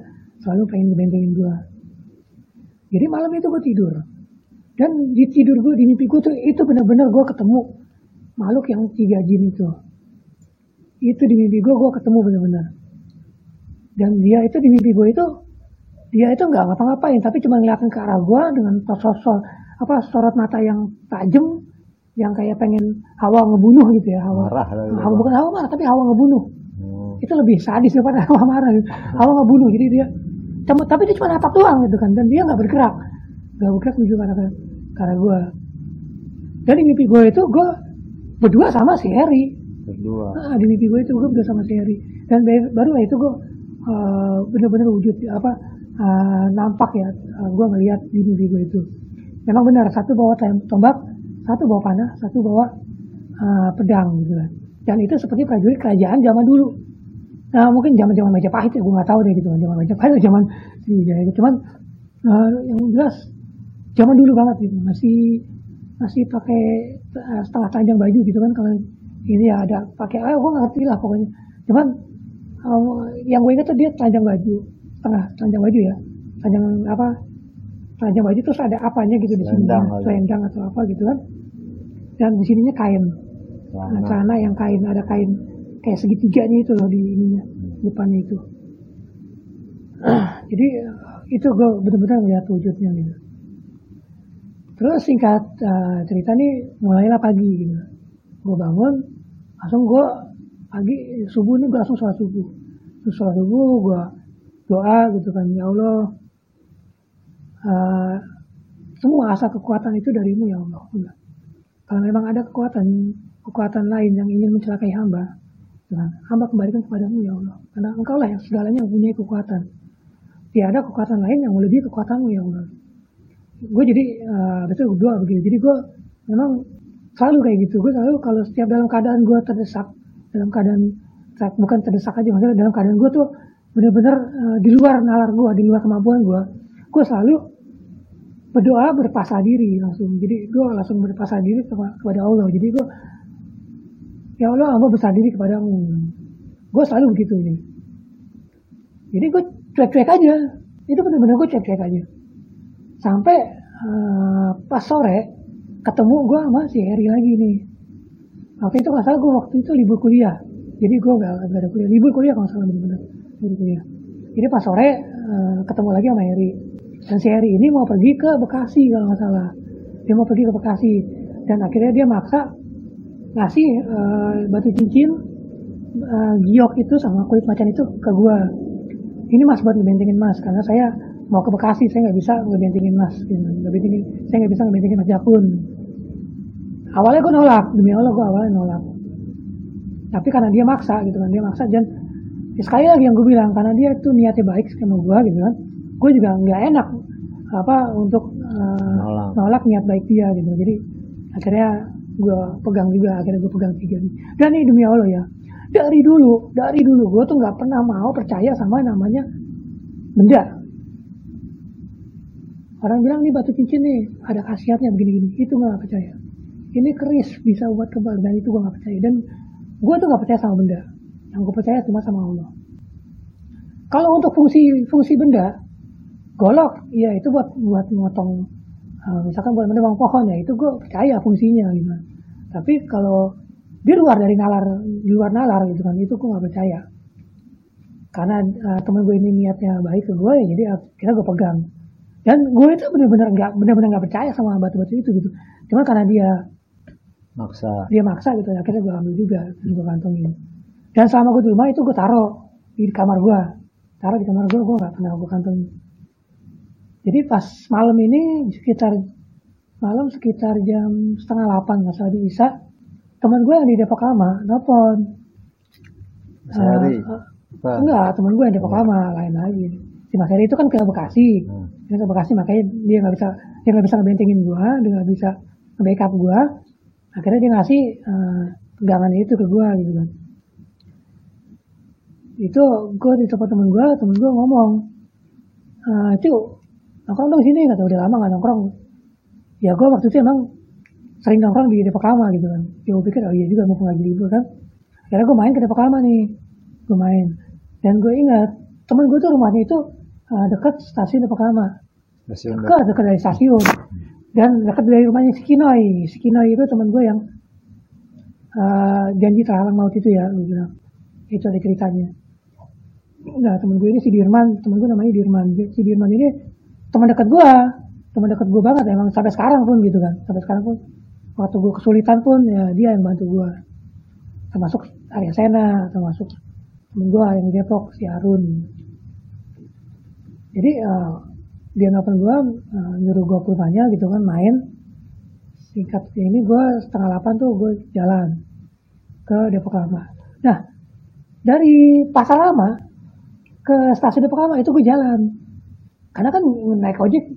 selalu pengen ngebentengin gue. Jadi malam itu gue tidur. Dan di tidur gue, di mimpi gue tuh itu benar-benar gue ketemu makhluk yang 3 jin itu. Itu di mimpi gue ketemu benar-benar. Dan dia itu di mimpi gue itu, dia itu nggak ngapa-ngapain, tapi cuma ngeliatin ke arah gue dengan sorot mata yang tajam, yang kayak pengen hawa ngebunuh gitu ya, hawa bukan hawa marah, tapi hawa ngebunuh. Itu lebih sadis daripada hawa marah gitu. Hawa ngebunuh, jadi dia tapi dia cuma natap doang gitu kan, dan dia nggak bergerak menuju ke arah gue. Dan di mimpi gue itu gue berdua sama si Harry. Di mimpi gue itu gue berdua sama si Harry. Dan barulah itu gue benar-benar wujud nampak ya, gue ngelihat di mimpi gue itu. Memang benar, satu bawa tombak, satu bawa panah, satu bawa pedang gitu kan. Dan itu seperti prajurit kerajaan zaman dulu. Nah mungkin zaman Majapahit ya, gue nggak tahu deh gitu kan, zaman Majapahit atau zaman Sriwijaya. Cuman yang jelas zaman dulu banget gitu, masih pakai setengah telanjang baju gitu kan. Kalau ini ya ada pakai, gue nggak ngerti lah pokoknya. Cuman yang gue ingat tuh dia telanjang baju, setengah telanjang baju ya, telanjang baju terus ada apanya gitu di sini, selendang atau apa gitu kan. Dan di sininya kain, celana yang kain, ada kain kayak segitiganya itu loh di ininya, depannya itu. Jadi itu gue benar-benar melihat wujudnya gitu. Terus singkat cerita nih, mulailah pagi gitu. Gue bangun, langsung gue pagi subuh nih gue langsung sholat subuh. Terus sholat subuh gue doa gitu kan, ya Allah, semua asa kekuatan itu darimu ya Allah. Kalau memang ada kekuatan lain yang ingin mencelakai hamba, Tuhan, hamba kembalikan kepadamu ya Allah. Karena engkau lah yang segalanya mempunyai kekuatan. Tiada kekuatan lain yang melebihi kekuatanmu ya Allah. Gue jadi betul berdoa begitu. Jadi gue memang selalu kayak gitu. Gue selalu kalau setiap dalam keadaan gue terdesak, dalam keadaan bukan terdesak aja, maksudnya dalam keadaan gue tuh benar-benar di luar nalar gue, di luar kemampuan gue selalu berdoa berpasrah diri langsung. Jadi gue langsung berpasrah diri kepada Allah. Jadi gue, ya Allah, hamba berserah diri kepadamu. Gue selalu begitu ini. Jadi gue cuek-cuek aja. Itu benar-benar gue cuek-cuek aja. Sampai pas sore ketemu gue sama si Harry lagi nih. Waktu itu nggak salah gue waktu itu libur kuliah. Jadi gue nggak ada kuliah. Libur kuliah kalau salah benar-benar libur kuliah. Jadi pas sore ketemu lagi sama Harry. Dan si Harry ini mau pergi ke Bekasi kalau nggak salah. Dia mau pergi ke Bekasi. Dan akhirnya dia maksa ngasih batu cincin giok itu sama kulit macan itu ke gue. Ini mas buat ngebentengin mas, karena saya mau ke Bekasi, saya nggak bisa ngebentengin mas, gitu. Saya nggak bisa ngebentengin Mas Jakun. Awalnya gue nolak, demi Allah gue awalnya nolak. Tapi karena dia maksa gitu kan, dia maksa. Dan ya sekali lagi yang gue bilang, karena dia itu niatnya baik sama gue gitu kan, gue juga nggak enak untuk nolak niat baik dia gitu. Jadi akhirnya gue pegang juga, akhirnya gue pegang 3 nih. Dan ini demi Allah ya, Dari dulu gue tuh nggak pernah mau percaya sama namanya benda. Orang bilang nih batu cincin nih ada khasiatnya begini-gini, itu nggak percaya. Ini keris bisa buat kebal, dan itu gue nggak percaya. Dan gue tuh nggak percaya sama benda. Yang gue percaya cuma sama Allah. Kalau untuk fungsi benda, golok, ya itu buat motong, misalkan buat menebang pohon ya, itu gue percaya fungsinya gitu. Tapi kalau di luar nalar gitu kan, itu gue nggak percaya. Karena temen gue ini niatnya baik ke gue ya, jadi akhirnya gue pegang. Dan gue itu benar-benar nggak percaya sama batu-batu itu gitu. Cuma karena dia maksa gitu, akhirnya gue ambil juga, dan gue kantongin. Dan selama gue di rumah itu gue taruh di kamar gue nggak pernah gue kantongin. Jadi pas malam ini sekitar jam 7:30 nggak salah di Isa, teman gue yang di Depok Lama nelfon. Enggak, teman gue yang di Depok Lama lain lagi. Si Mas Heri itu kan ke Bekasi, dia ke Bekasi, makanya dia nggak bisa ngebentengin gue, dia nggak bisa nge-backup gue. Akhirnya dia ngasih pegangan itu ke gue gitu kan. Itu gue di tempat temen gue ngomong, itu nongkrong dong sini, kata udah lama nggak nongkrong. Ya gue waktu itu emang sering nongkrong di Depok Lama gitu kan. Ya gue pikir oh iya juga mumpung lagi libur kan. Akhirnya gue main ke Depok Lama nih, gue main. Dan gue ingat temen gue tuh rumahnya itu dekat stasiun Depok Lama, dekat dari stasiun, dan dekat dari rumahnya si Kinoy itu temen gue yang janji terhalang maut itu ya, gue bilang. Itu ada ceritanya. Nah temen gue ini si Dirman, temen gue namanya Dirman. Si Dirman ini teman dekat gue banget emang sampai sekarang pun gitu kan. Sampai sekarang pun waktu gue kesulitan pun ya dia yang bantu gue. Termasuk Arya Sena, termasuk temen gue yang di Depok si Arun. Jadi dia nelfon gue, nyuruh gue ke rumahnya gitu kan, main. Singkat ini gue 7:30 tuh gue jalan ke Depok Lama. Nah dari Pasar Lama ke stasiun Depok Lama itu gue jalan. Karena kan naik ojek,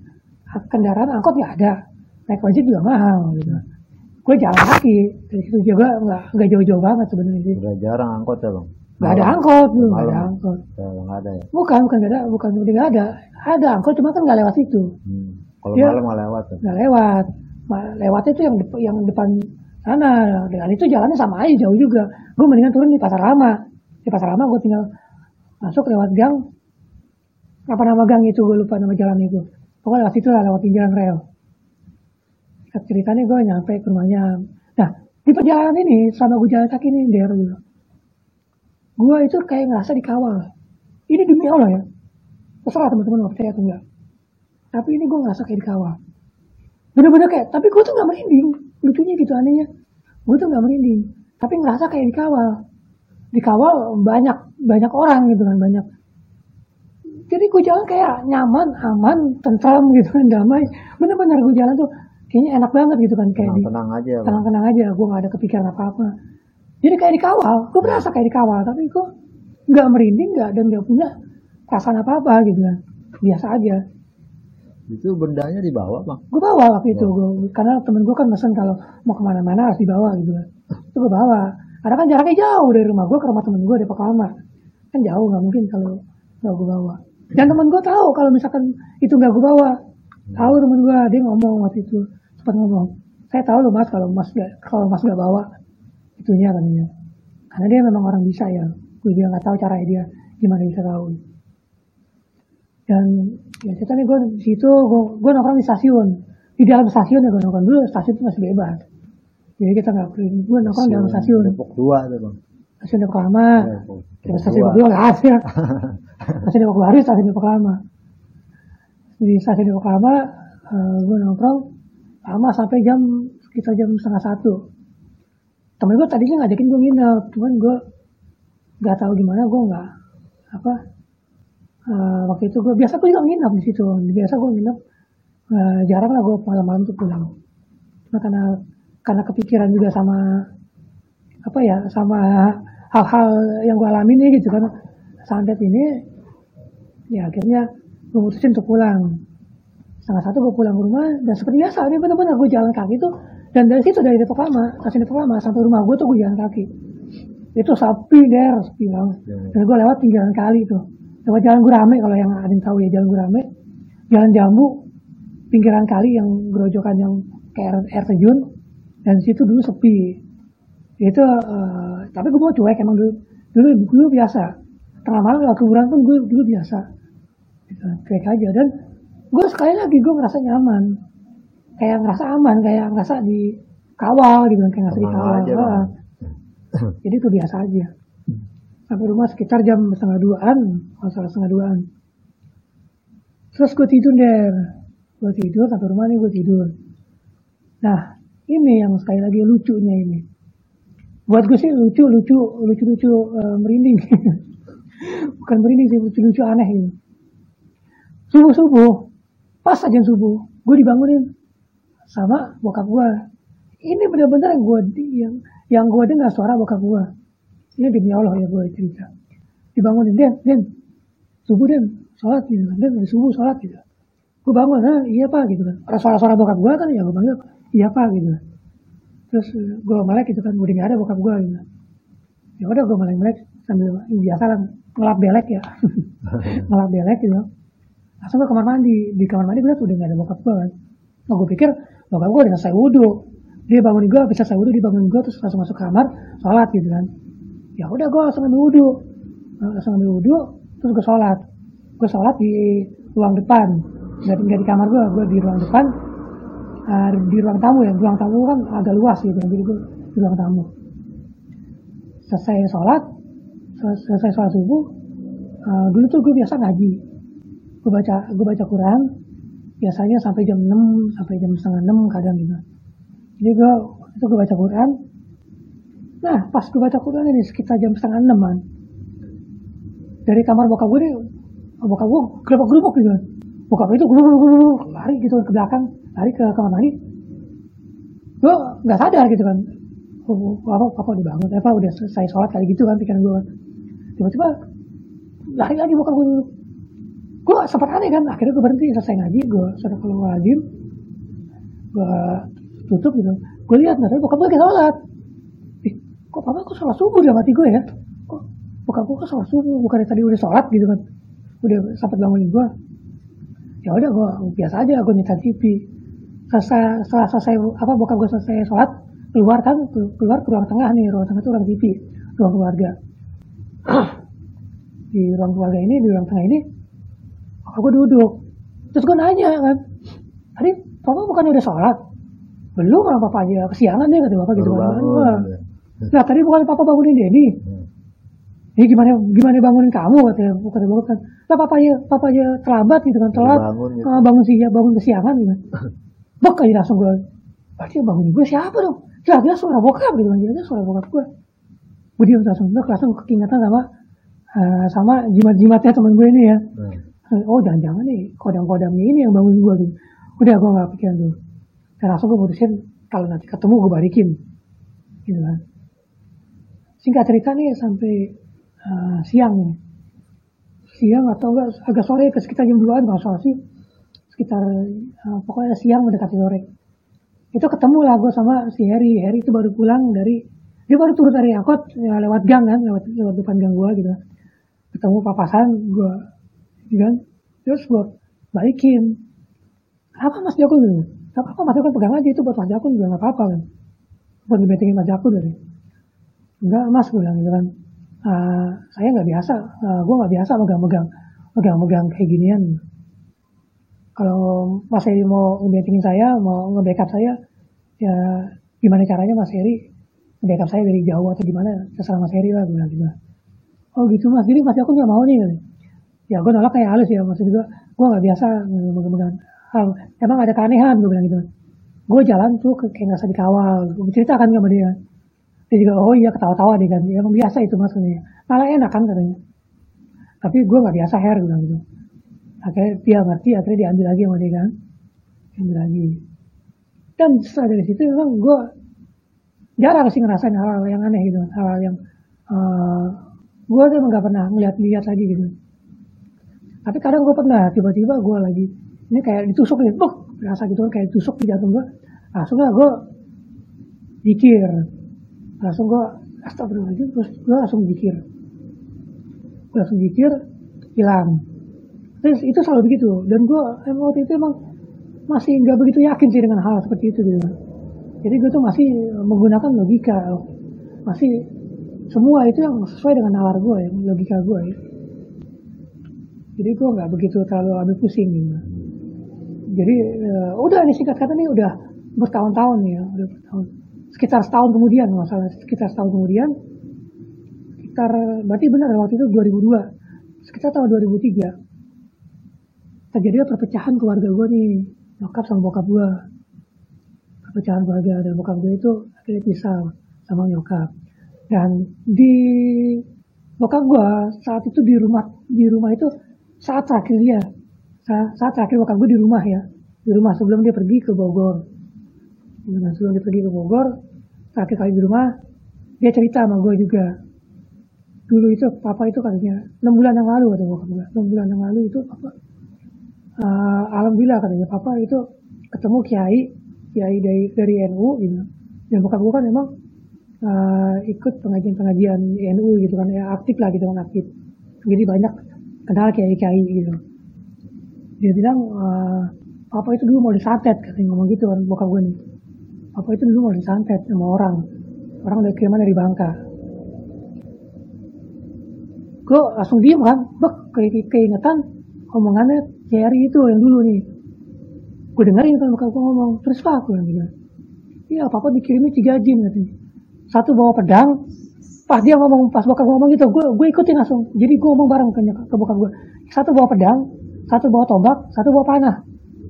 kendaraan angkot nggak ada, naik ojek juga mahal gitu. Gue jalan kaki dari situ juga nggak jauh-jauh banget sebenarnya sih.
Udah jarang angkot ya bang?
Nggak ada angkot, nggak ada angkot.
Nggak ada ya?
Bukan nggak ada. Ada angkot cuma kan nggak lewat situ.
Kalau malam nggak lewat.
Nggak lewat. Lewatnya itu yang depan sana. Dengan itu jalannya sama aja jauh juga. Gue mendingan turun di Pasar Lama. Di Pasar Lama gue tinggal masuk lewat gang. Apa nama gang itu, gue lupa nama jalan itu. Pokoknya lewat situ lah, lewatin jalan rel. Ceritanya gue nyampe ke rumahnya. Nah, di perjalanan ini, selama gue jalan kaki ini, gue itu kayak ngerasa dikawal. Ini demi Allah ya. Terserah teman-teman mau percaya atau enggak. Tapi ini gue ngerasa kayak dikawal. Bener-bener kayak, tapi gue tuh gak merinding. Lucunya gitu anehnya. Gue tuh gak merinding. Tapi ngerasa kayak dikawal. Dikawal banyak orang gitu kan, banyak. Jadi gue jalan kayak nyaman, aman, tentram gitu kan, damai. Bener-bener gue jalan tuh kayaknya enak banget gitu kan, kayak tenang-tenang aja. Gue gak ada kepikiran apa-apa. Jadi kayak dikawal, gue berasa kayak dikawal, tapi gue gak merinding, dan gak punya perasaan apa-apa gitu kan, biasa aja.
Itu bendanya dibawa bang?
Gue bawa waktu itu, karena temen gue kan mesen kalau mau kemana-mana harus dibawa gitu kan. Itu gue bawa, karena kan jaraknya jauh dari rumah gue ke rumah temen gue di Depok Lama. Kan jauh, gak mungkin kalau gak gue bawa. Dan temen gue tahu kalau misalkan itu gak gue bawa. Tahu temen gue, dia ngomong waktu itu, sempat ngomong, saya tahu loh mas kalau mas gak bawa itunya katanya. Karena dia memang orang bisa ya. Gue juga nggak tahu caranya dia gimana bisa tahu. Dan ya ceritanya gue di situ, gue nongkrong di stasiun. Di dalam stasiun ya gue nongkrong dulu, stasiun itu masih bebas. Jadi kita nggak perlu, gue nongkrong di dalam stasiun.
Depok 2 tuh bang.
Stasiun Depok Lama. Stasiun Depok 2 nggak ada. Stasiun Depok baru, stasiun Depok Lama. Di stasiun Depok Lama, gue nongkrong lama sampai sekitar jam 12:30. Temen gue tadinya ngajakin gue nginep, cuman gue nggak tahu gimana, gue nggak waktu itu biasa gue juga nginep di situ, biasa gue nginep, jarang lah gue malam-malam tuh pulang. Cuma karena kepikiran juga sama sama hal-hal yang gue alami nih gitu kan, santet ini, ya akhirnya gue mutusin untuk pulang. 12:30 gue pulang ke rumah, dan seperti biasa, ini benar-benar gue jalan kaki tuh. Dan dari situ, dari Depok Lama, stasiun Depok Lama sampai rumah gue tuh gue jalan kaki. Itu sepi banget. Dan gue lewat pinggiran kali tuh. Lewat jalan Gurame, kalau yang ada yang tahu ya jalan Gurame. Jalan Jambu, pinggiran kali yang gerojokan yang kayak air terjun. Dan situ dulu sepi. Itu, tapi gue mau cuek emang dulu biasa. Tengah malam lewat kuburan pun gue dulu biasa. Gitu, cuek aja. Dan gue sekali lagi gue ngerasa nyaman. Kayak ngerasa aman, kayak ngerasa dikawal gitu, kayak ngerasa dikawal. Jadi itu biasa aja. Sampai rumah sekitar jam 1:30-an, kalau salah 1:30-an. Terus gue tidur deh. Gue tidur, sampai rumah nih gue tidur. Nah, ini yang sekali lagi lucunya ini. Buat gue sih lucu, merinding. Bukan merinding sih, lucu aneh gitu. Subuh, pas aja subuh, gue dibangunin sama bokap gue. Ini benar-benar yang gue dengar suara bokap gue. Ini demi Allah ya gue cerita. Dibangunin, Den, subuh Den, sholat gitu. Den, subuh sholat gitu. Gue bangun, iya pak gitu kan. Suara-suara bokap gue kan ya gue panggil, iya pak gitu. Terus gue melek gitu kan, udah gak ada bokap gue gitu. Ya udah gue melek sambil biasa lah ngelap belek ya. Ngelap belek gitu. Langsung ke kamar mandi. Di kamar mandi udah gak ada bokap gue kan. Nah gue pikir bokap gue udah selesai wudhu. Dia bangunin gue, bisa selesai wudhu, dia bangunin gue terus langsung masuk kamar, sholat gitu kan. Ya udah gue langsung ambil wudhu, terus gue sholat. Gue sholat di ruang depan, nggak di kamar gue di ruang depan, di ruang tamu ya. Ruang tamu kan agak luas gitu, jadi gue di ruang tamu. Selesai sholat subuh, dulu tuh gue biasa ngaji. Gue baca Quran, biasanya sampai jam 6, sampai jam setengah 6 kadang gitu. Jadi gue baca Quran. Nah, pas gue baca Quran ini sekitar jam setengah 6-an. Dari kamar bokap gue gerobak-gerobak gitu. Bokap itu lari gitu ke belakang, lari ke kamar mandi. Gue nggak sadar gitu kan. Papa udah bangun, udah selesai sholat kali gitu kan pikiran gue. Tiba-tiba lari lagi bokap gue dulu. Gue sempat aneh kan, akhirnya gue berhenti selesai ngaji, gue sudah keluar lagi. Gue tutup gitu. Gue lihat nggak tahu bokap gue lagi sholat. Kok papa kok sholat subuh dia mati gue ya? Kok bokap gue kok sholat subuh? Bukannya tadi udah sholat gitu kan? Udah sempat bangunin gue. Ya udah gue biasa aja, gue nyetel TV. Setelah selesai bokap gue selesai sholat, keluar ke ruang tengah nih. Ruang tengah itu ruang TV, ruang keluarga. Di ruang keluarga ini, di ruang tengah ini, bokap gue duduk. Terus gue nanya kan, tadi papa bukannya udah sholat? Belum, orang papa aja kesiangan deh kata bapak gitu kan. Nah tadi bukan papa bangunin Denny. Ini gimana bangunin kamu katanya bapak kan. Nah papa aja terlambat gitu kan, telat bangun kesiangan gitu. Bok aja langsung gue. Berarti bangunin gue siapa dong? Jelas suara bokap gitu kan, jelas suara bokap gue. Gue diam langsung keingetan sama jimat-jimatnya teman gue ini ya. Oh jangan-jangan nih kodam-kodamnya ini yang bangunin gue gitu. Udah gue nggak pikiran dulu. Dan langsung gue putusin kalau nanti ketemu gue balikin gitu kan. Singkat cerita nih sampai siang atau enggak agak sore ke sekitar jam 2-an kalau salah sih, sekitar pokoknya siang mendekati sore. Itu ketemu lah gue sama si Harry itu baru pulang dia baru turun dari angkot ya, lewat gang kan, lewat depan gang gue gitu. Ketemu papasan gue gitu kan. Terus gue balikin. Apa Mas Jakun gitu? Apa Mas Jakun pegang aja itu buat Mas Jakun juga nggak apa-apa kan? Buat dibetengin Mas Jakun dari. Enggak Mas gue bilang gitu kan. Saya nggak biasa, gue nggak biasa megang kayak ginian. Kalau Mas Heri mau ngebetengin saya, mau nge-backup saya, ya gimana caranya Mas Heri nge-backup saya dari jauh atau gimana? Terserah Mas Heri lah gue bilang gitu. Oh gitu Mas, jadi Mas Jakun nggak mau nih gitu. Ya gue nolak kayak halus ya, maksud gue nggak biasa megang emang ada keanehan gue bilang gitu. Gue jalan tuh kayak ngerasa dikawal, gue ceritakan sama dia juga oh iya ketawa-tawa deh kan, emang biasa itu maksudnya, malah enak kan katanya. Tapi gue nggak biasa gue bilang gitu. Akhirnya dia ngerti, akhirnya diambil lagi sama dia kan, ambil lagi. Dan setelah dari situ memang gue jarang sih ngerasain hal-hal yang aneh gitu, hal-hal yang gue tuh emang nggak pernah ngeliat lagi gitu. Tapi kadang gue pernah tiba-tiba gue lagi ini kayak ditusuk nih, berasa gitu kan kayak ditusuk di jantung gue. Langsung gue pikir, langsung gue astagfirullahaladzim, terus gue langsung zikir, hilang. Terus itu selalu begitu, dan gue waktu itu emang masih nggak begitu yakin sih dengan hal seperti itu gitu. Jadi gue tuh masih menggunakan logika, masih semua itu yang sesuai dengan nalar gue ya, logika gue ya. Jadi gue nggak begitu terlalu ambil pusing gitu. Jadi udah nih singkat kata nih udah bertahun-tahun nih ya, udah bertahun. Sekitar setahun kemudian, masalah sekitar setahun kemudian, berarti benar waktu itu 2002, sekitar tahun 2003 terjadi perpecahan keluarga gue nih, nyokap sama bokap gue. Perpecahan keluarga dan bokap gue itu akhirnya pisah sama nyokap. Dan di bokap gue saat itu di rumah itu saat terakhir bokap gue di rumah sebelum dia pergi ke Bogor. Nah, sebelum dia pergi ke Bogor, terakhir kali di rumah, dia cerita sama gue juga. Dulu itu papa itu katanya 6 bulan yang lalu kata bokap gue, 6 bulan yang lalu itu papa, alhamdulillah katanya papa itu ketemu kiai dari NU gitu. Dan bokap gue kan memang ikut pengajian NU gitu kan, ya aktif lah gitu kan, aktif. Jadi banyak kenal kiai gitu. Dia bilang papa itu dulu mau disantet katanya, ngomong gitu kan bokap gue nih. Papa itu dulu mau disantet sama orang dari kiriman dari Bangka. Gue langsung diem kan, keingetan omongannya Jerry itu yang dulu nih. Gue dengerin kan bokap gue ngomong, terus pak gue bilang, iya papa dikirimin 3 jin katanya. Satu bawa pedang, pas bokap gue ngomong gitu, gue ikutin langsung. Jadi gue ngomong bareng ke bokap gue, satu bawa pedang, satu bawa tombak, satu bawa panah.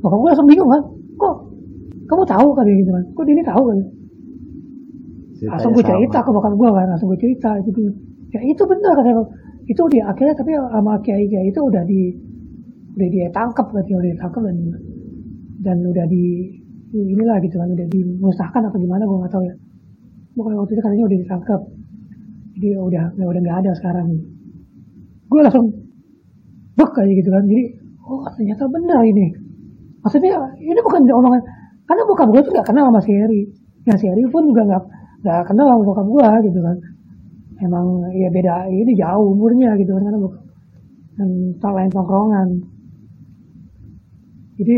Bokap gue langsung bingung kan, kok kamu tahu katanya gitu kan, kok dia tahu kan. Langsung gue cerita ke bokap gue kan, gitu. Ya itu benar katanya, itu dia akhirnya tapi sama kiai itu udah ditangkap dan udah inilah gitu kan, udah dimusnahkan atau gimana gue nggak tahu ya. Pokoknya waktu itu katanya udah ditangkap, jadi udah nggak ada sekarang. Gue langsung kayak gitu kan, jadi ternyata benar ini. Maksudnya ini bukan omongan, karena bokap gue tuh nggak kenal sama si Heri. Yang si Heri pun juga nggak kenal sama bokap gue gitu kan. Emang ya beda, ini jauh umurnya gitu kan, karena bokap dan lain tongkrongan. Jadi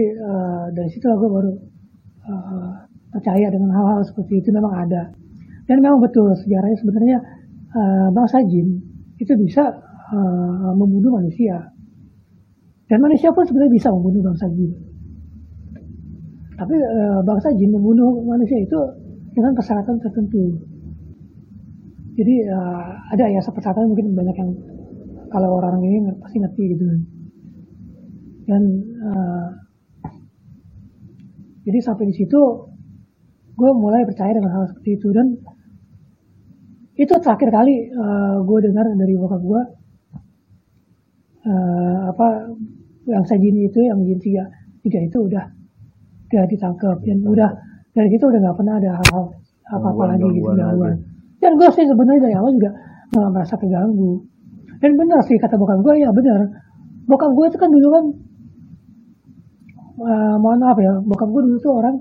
dari situ gue baru percaya dengan hal-hal seperti itu memang ada. Dan memang betul sejarahnya sebenarnya bangsa jin itu bisa membunuh manusia. Dan manusia pun sebenarnya bisa membunuh bangsa jin. Tapi bangsa jin membunuh manusia itu dengan persyaratan tertentu. Jadi ada ya persyaratan mungkin banyak yang kalau orang ini pasti ngerti gitu. Dan jadi sampai di situ gue mulai percaya dengan hal seperti itu. Dan itu terakhir kali gue dengar dari bokap gue yang jin itu, yang jin tiga itu udah ditangkap, dan udah dari situ udah nggak pernah ada hal apa lagi gitu gangguan. Dan gue sih sebenarnya dari awal juga nggak merasa terganggu. Dan benar sih kata bokap gue, ya benar. Bokap gue itu kan dulu kan mohon maaf ya, bokap gue dulu tuh orang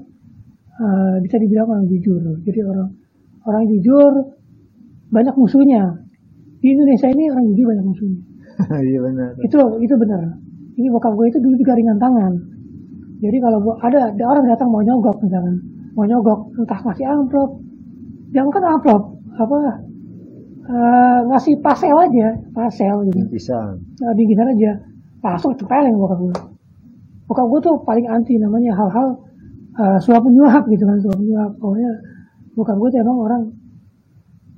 bisa dibilang orang jujur. Jadi orang jujur banyak musuhnya. Di Indonesia ini orang jujur banyak musuhnya.
Iya benar.
Itu benar. Ini bokap gue itu dulu juga ringan tangan. Jadi kalau ada orang datang mau nyogok misalkan, entah ngasih amplop, jangan kan amplop, ngasih pasel gitu. Bingkisan aja, langsung tempelin bokap gue. Bokap gue tuh paling anti namanya hal-hal suap menyuap gitu kan, pokoknya bokap gue tuh emang orang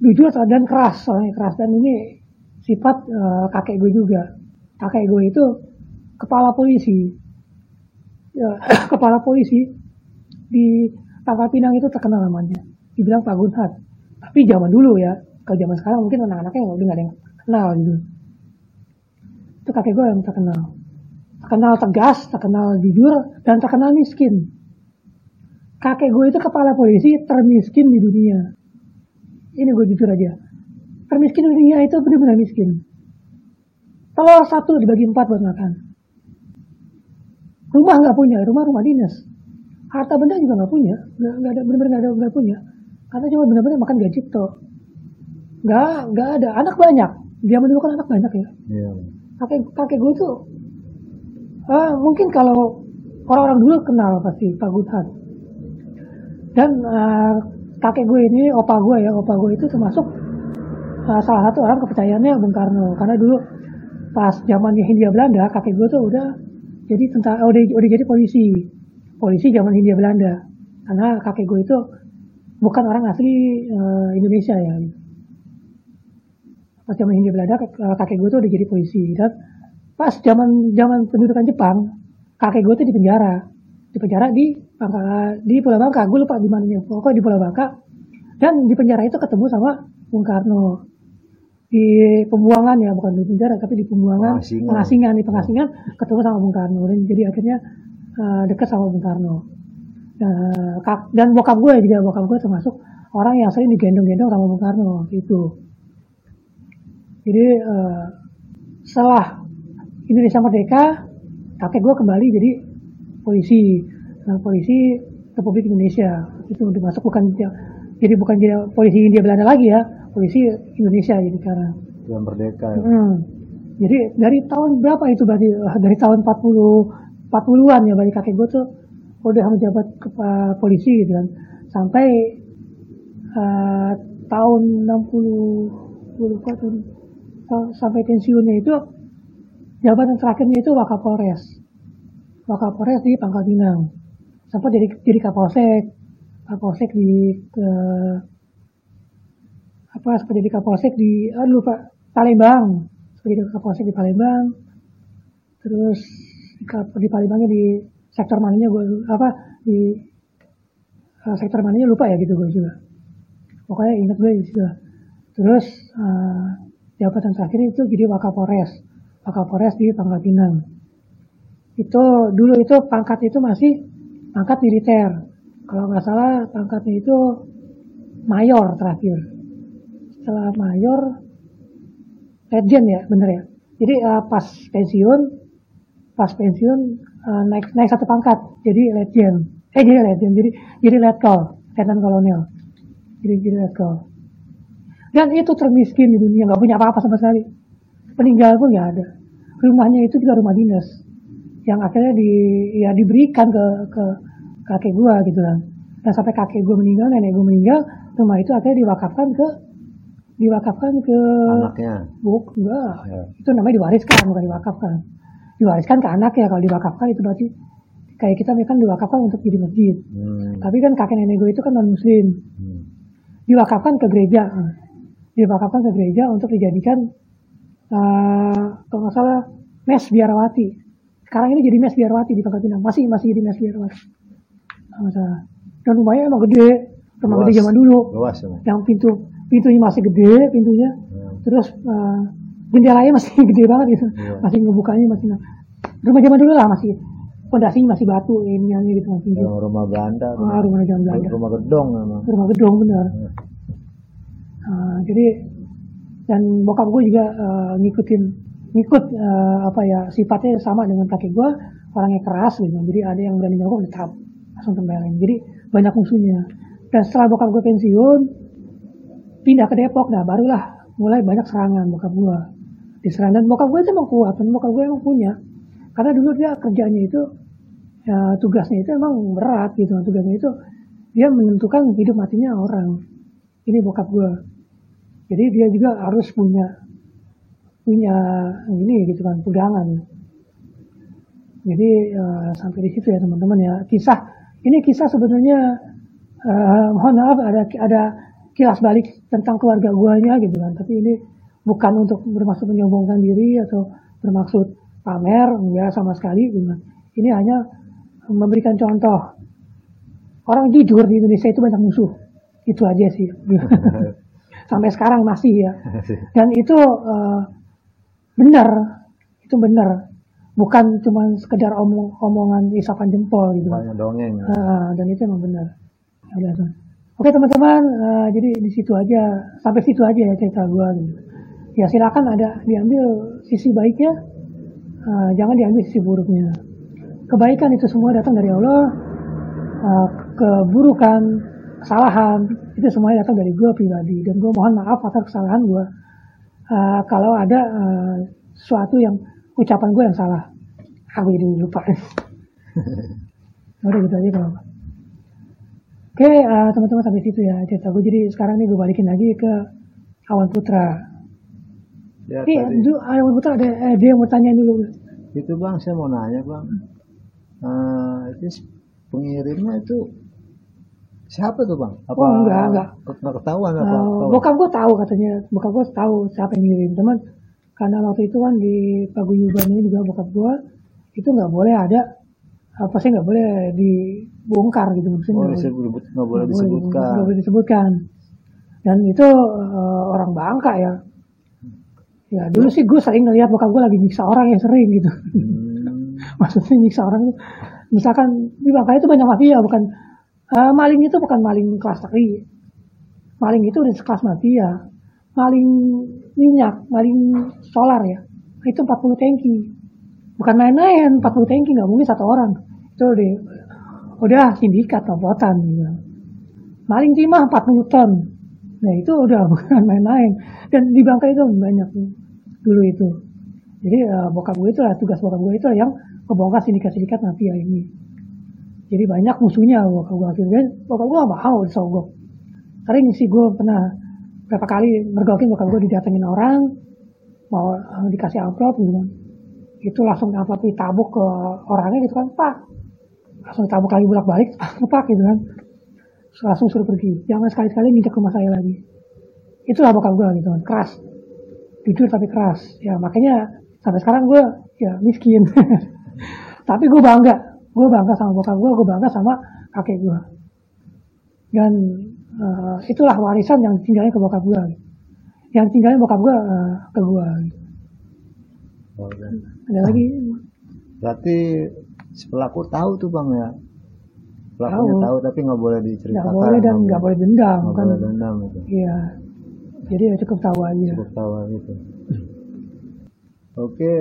jujur dan keras, soalnya keras. Dan ini sifat kakek gue juga. Kakek gue itu kepala polisi. Ya, kepala polisi di Pangkal Pinang itu terkenal namanya, dibilang Pak Gunhat. Tapi zaman dulu ya, kalau zaman sekarang mungkin anak-anaknya udah nggak ada yang kenal gitu. Itu kakek gue yang terkenal tegas, terkenal jujur, dan terkenal miskin. Kakek gue itu kepala polisi termiskin di dunia. Ini gue jujur aja, termiskin di dunia itu benar-benar miskin. Telur 1 dibagi 4 buat makan. Rumah nggak punya, rumah dinas. Harta benda juga nggak punya, nggak ada, benar-benar nggak punya. Karena cuma benar-benar makan gaji toh. nggak ada anak banyak. Dia dulu kan anak banyak ya.
Iya.
Kakek gue tuh mungkin kalau orang-orang dulu kenal pasti Pak Guthan. Dan kakek gue ini, opa gue itu termasuk salah satu orang kepercayaannya Bung Karno. Karena dulu pas zamannya Hindia Belanda, kakek gue tuh udah jadi udah jadi polisi zaman Hindia Belanda. Karena kakek gue itu bukan orang asli Indonesia ya. Pas zaman Hindia Belanda, kakek gue tuh udah jadi polisi. Dan pas zaman pendudukan Jepang, kakek gue tuh di penjara di Pulau Bangka. Gue lupa di mananya, pokoknya di Pulau Bangka. Dan di penjara itu ketemu sama Bung Karno. Di pembuangan ya, bukan di penjara tapi di pembuangan, pengasingan ketemu sama Bung Karno. Dan jadi akhirnya dekat sama Bung Karno. Dan bokap gue termasuk orang yang sering digendong-gendong sama Bung Karno gitu. Jadi setelah Indonesia merdeka, kakek gue kembali jadi polisi Republik Indonesia. Itu dimasuk bukan jadi polisi Hindia Belanda lagi ya, polisi Indonesia jadi sekarang.
Yang merdeka ya.
Jadi dari tahun berapa itu berarti dari tahun 40-an ya, berarti kakek gue tuh udah menjabat polisi gitu kan. Sampai tahun 60 sampai pensiunnya itu jabatan terakhirnya itu Wakapolres di Pangkal Pinang. Sampai jadi Kapolsek di seperti di Kapolsek di Palembang. Seperti di Kapolsek di Palembang. Terus di Palembangnya di sektor mananya di sektor mananya lupa ya gitu gue juga. Pokoknya ingat gue juga. Terus jabatan terakhir itu jadi Wakapolres di Pangkal Pinang. Itu dulu itu pangkat itu masih pangkat militer. Kalau nggak salah pangkatnya itu mayor terakhir. Setelah mayor, legend ya, bener ya. Jadi pas pensiun naik satu pangkat, jadi legend. Jadi letkol, letnan kolonel. Jadi letkol. Dan itu termiskin di dunia, nggak punya apa-apa sama sekali. Peninggal pun nggak ada. Rumahnya itu juga rumah dinas, yang akhirnya diberikan ke kakek gue gitu kan. Dan sampai kakek gue meninggal, nenek gue meninggal, rumah itu akhirnya diwakafkan ke
anaknya.
Enggak. Ya. Itu namanya diwariskan, bukan diwakafkan. Diwariskan ke anak ya. Kalau diwakafkan itu berarti kayak kita kan diwakafkan untuk jadi masjid. Tapi kan kakek nenek gue itu kan non muslim. Diwakafkan ke gereja. Untuk dijadikan kalau nggak salah mes biarawati. Sekarang ini jadi mes biarawati di Pangkal Pinang. Masih jadi mes biarawati. Nggak masalah. Dan rumahnya emang gede. Rumah gede zaman dulu.
Luas,
yang pintunya masih gede pintunya. Terus jendelanya masih gede banget gitu. Masih ngebukanya masih. Rumah zaman dulu lah masih. Pondasinya masih batu ini gitu masih.
Rumah Belanda.
Rumah zaman Belanda.
Rumah gedong memang.
Rumah gedong benar. Jadi dan bokap gue juga ngikut sifatnya sama dengan kakek gue, orangnya keras gitu. Jadi ada yang berani nyogok tetap langsung tempelin. Jadi banyak musuhnya. Dan setelah bokap gue pensiun, pindah ke Depok, barulah mulai banyak serangan bokap gue. Diserang, dan bokap gue itu emang kuat, dan bokap gue emang punya. Karena dulu dia kerjanya itu, tugasnya itu emang berat gitu. Tugasnya itu dia menentukan hidup matinya orang. Ini bokap gue. Jadi dia juga harus punya ini gitu kan, pegangan. Jadi sampai di situ ya teman-teman ya. Kisah sebenarnya mohon maaf ada kilas balik tentang keluarga guanya gitu kan. Tapi ini bukan untuk bermaksud menyombongkan diri atau bermaksud pamer, enggak sama sekali gitu kan. Ini hanya memberikan contoh. Orang jujur di Indonesia itu banyak musuh. Itu aja sih. Sampai sekarang masih ya. Dan itu benar. Bukan cuma sekedar omongan isapan jempol gitu.
Banyak dongeng.
Dan itu emang benar. Oke teman-teman, jadi di situ aja, sampai situ aja ya cerita gue. Gitu. Ya silakan diambil sisi baiknya, jangan diambil sisi buruknya. Kebaikan itu semua datang dari Allah, keburukan kesalahan. Itu semuanya datang dari gue pribadi, dan gue mohon maaf atas kesalahan gue. Kalau ada sesuatu yang ucapan gue yang salah, aku jadi lupa. Udah gitu aja kalau. Oke, teman-teman, sampai situ ya cerita gue. Jadi sekarang nih gue balikin lagi ke Awan Putra.
Ya,
Awan Putra ada yang mau tanya dulu.
Itu bang, saya mau nanya bang, itu pengirimnya itu siapa tuh bang? Apa
enggak
ketahuan apa?
Bokap gue tahu katanya, bokap gue tahu siapa yang ngirim. Cuman karena waktu itu kan di paguyuban ini juga bokap gue itu nggak boleh ada apa sih, nggak boleh dibongkar gitu, maksudnya
nggak boleh
disebutkan. Dan itu orang Bangka ya. Ya dulu sih gue sering ngeliat bokap gue lagi nyiksa orang yang sering gitu. Maksudnya nyiksa orang itu, misalkan di Bangka itu banyak mafia, bukan maling itu bukan maling kelas teri. Maling itu udah sekelas mafia. Maling minyak, maling solar ya. Itu 40 tangki. Bukan main-main, 40 tangki nggak mungkin satu orang. Itu udah sindikat kompotan gitu. Maling timah 40 ton. Nah itu udah bukan main-main. Dan di Bangka itu banyak dulu itu. Jadi bokap gue itu lah, tugas bokap gue itu yang ngebongkar sindikat-sindikat mafia ini. Jadi banyak musuhnya bokap gue. Akhirnya bokap gue gak mau disogok. Sering sih gue pernah berapa kali mergokin bokap gue, didatengin orang mau dikasih amplop gitu kan. Itu langsung amplop ditabuk ke orangnya gitu kan, pak. Langsung ditabuk lagi bolak-balik, pak gitu kan. Langsung suruh pergi. Jangan sekali-sekali nginjak rumah saya lagi. Itulah bokap gue gitu kan, keras. Jujur tapi keras. Ya makanya sampai sekarang gue ya miskin. Tapi gue bangga sama bokap gue bangga sama kakek gue. Dan itulah warisan yang tinggalnya ke bokap gue. Yang tinggalnya bokap gue ke gue. Ada lagi?
Berarti si pelaku tahu tuh bang ya? Pelakunya tahu tapi nggak boleh diceritakan.
Nggak boleh dan nggak boleh dendam.
Nggak boleh dendam itu.
Iya. Jadi ya cukup tahu aja.
Cukup tahu gitu. Oke.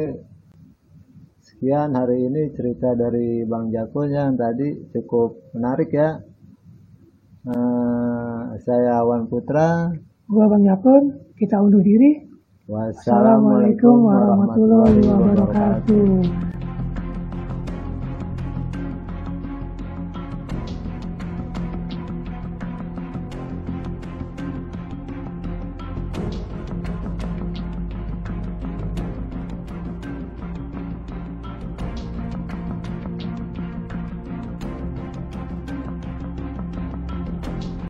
Sekian hari ini cerita dari Bang Jakun yang tadi cukup menarik ya. Saya Awan Putra.
Gua Bang Jakun. Kita undur diri.
Wassalamualaikum warahmatullahi wabarakatuh.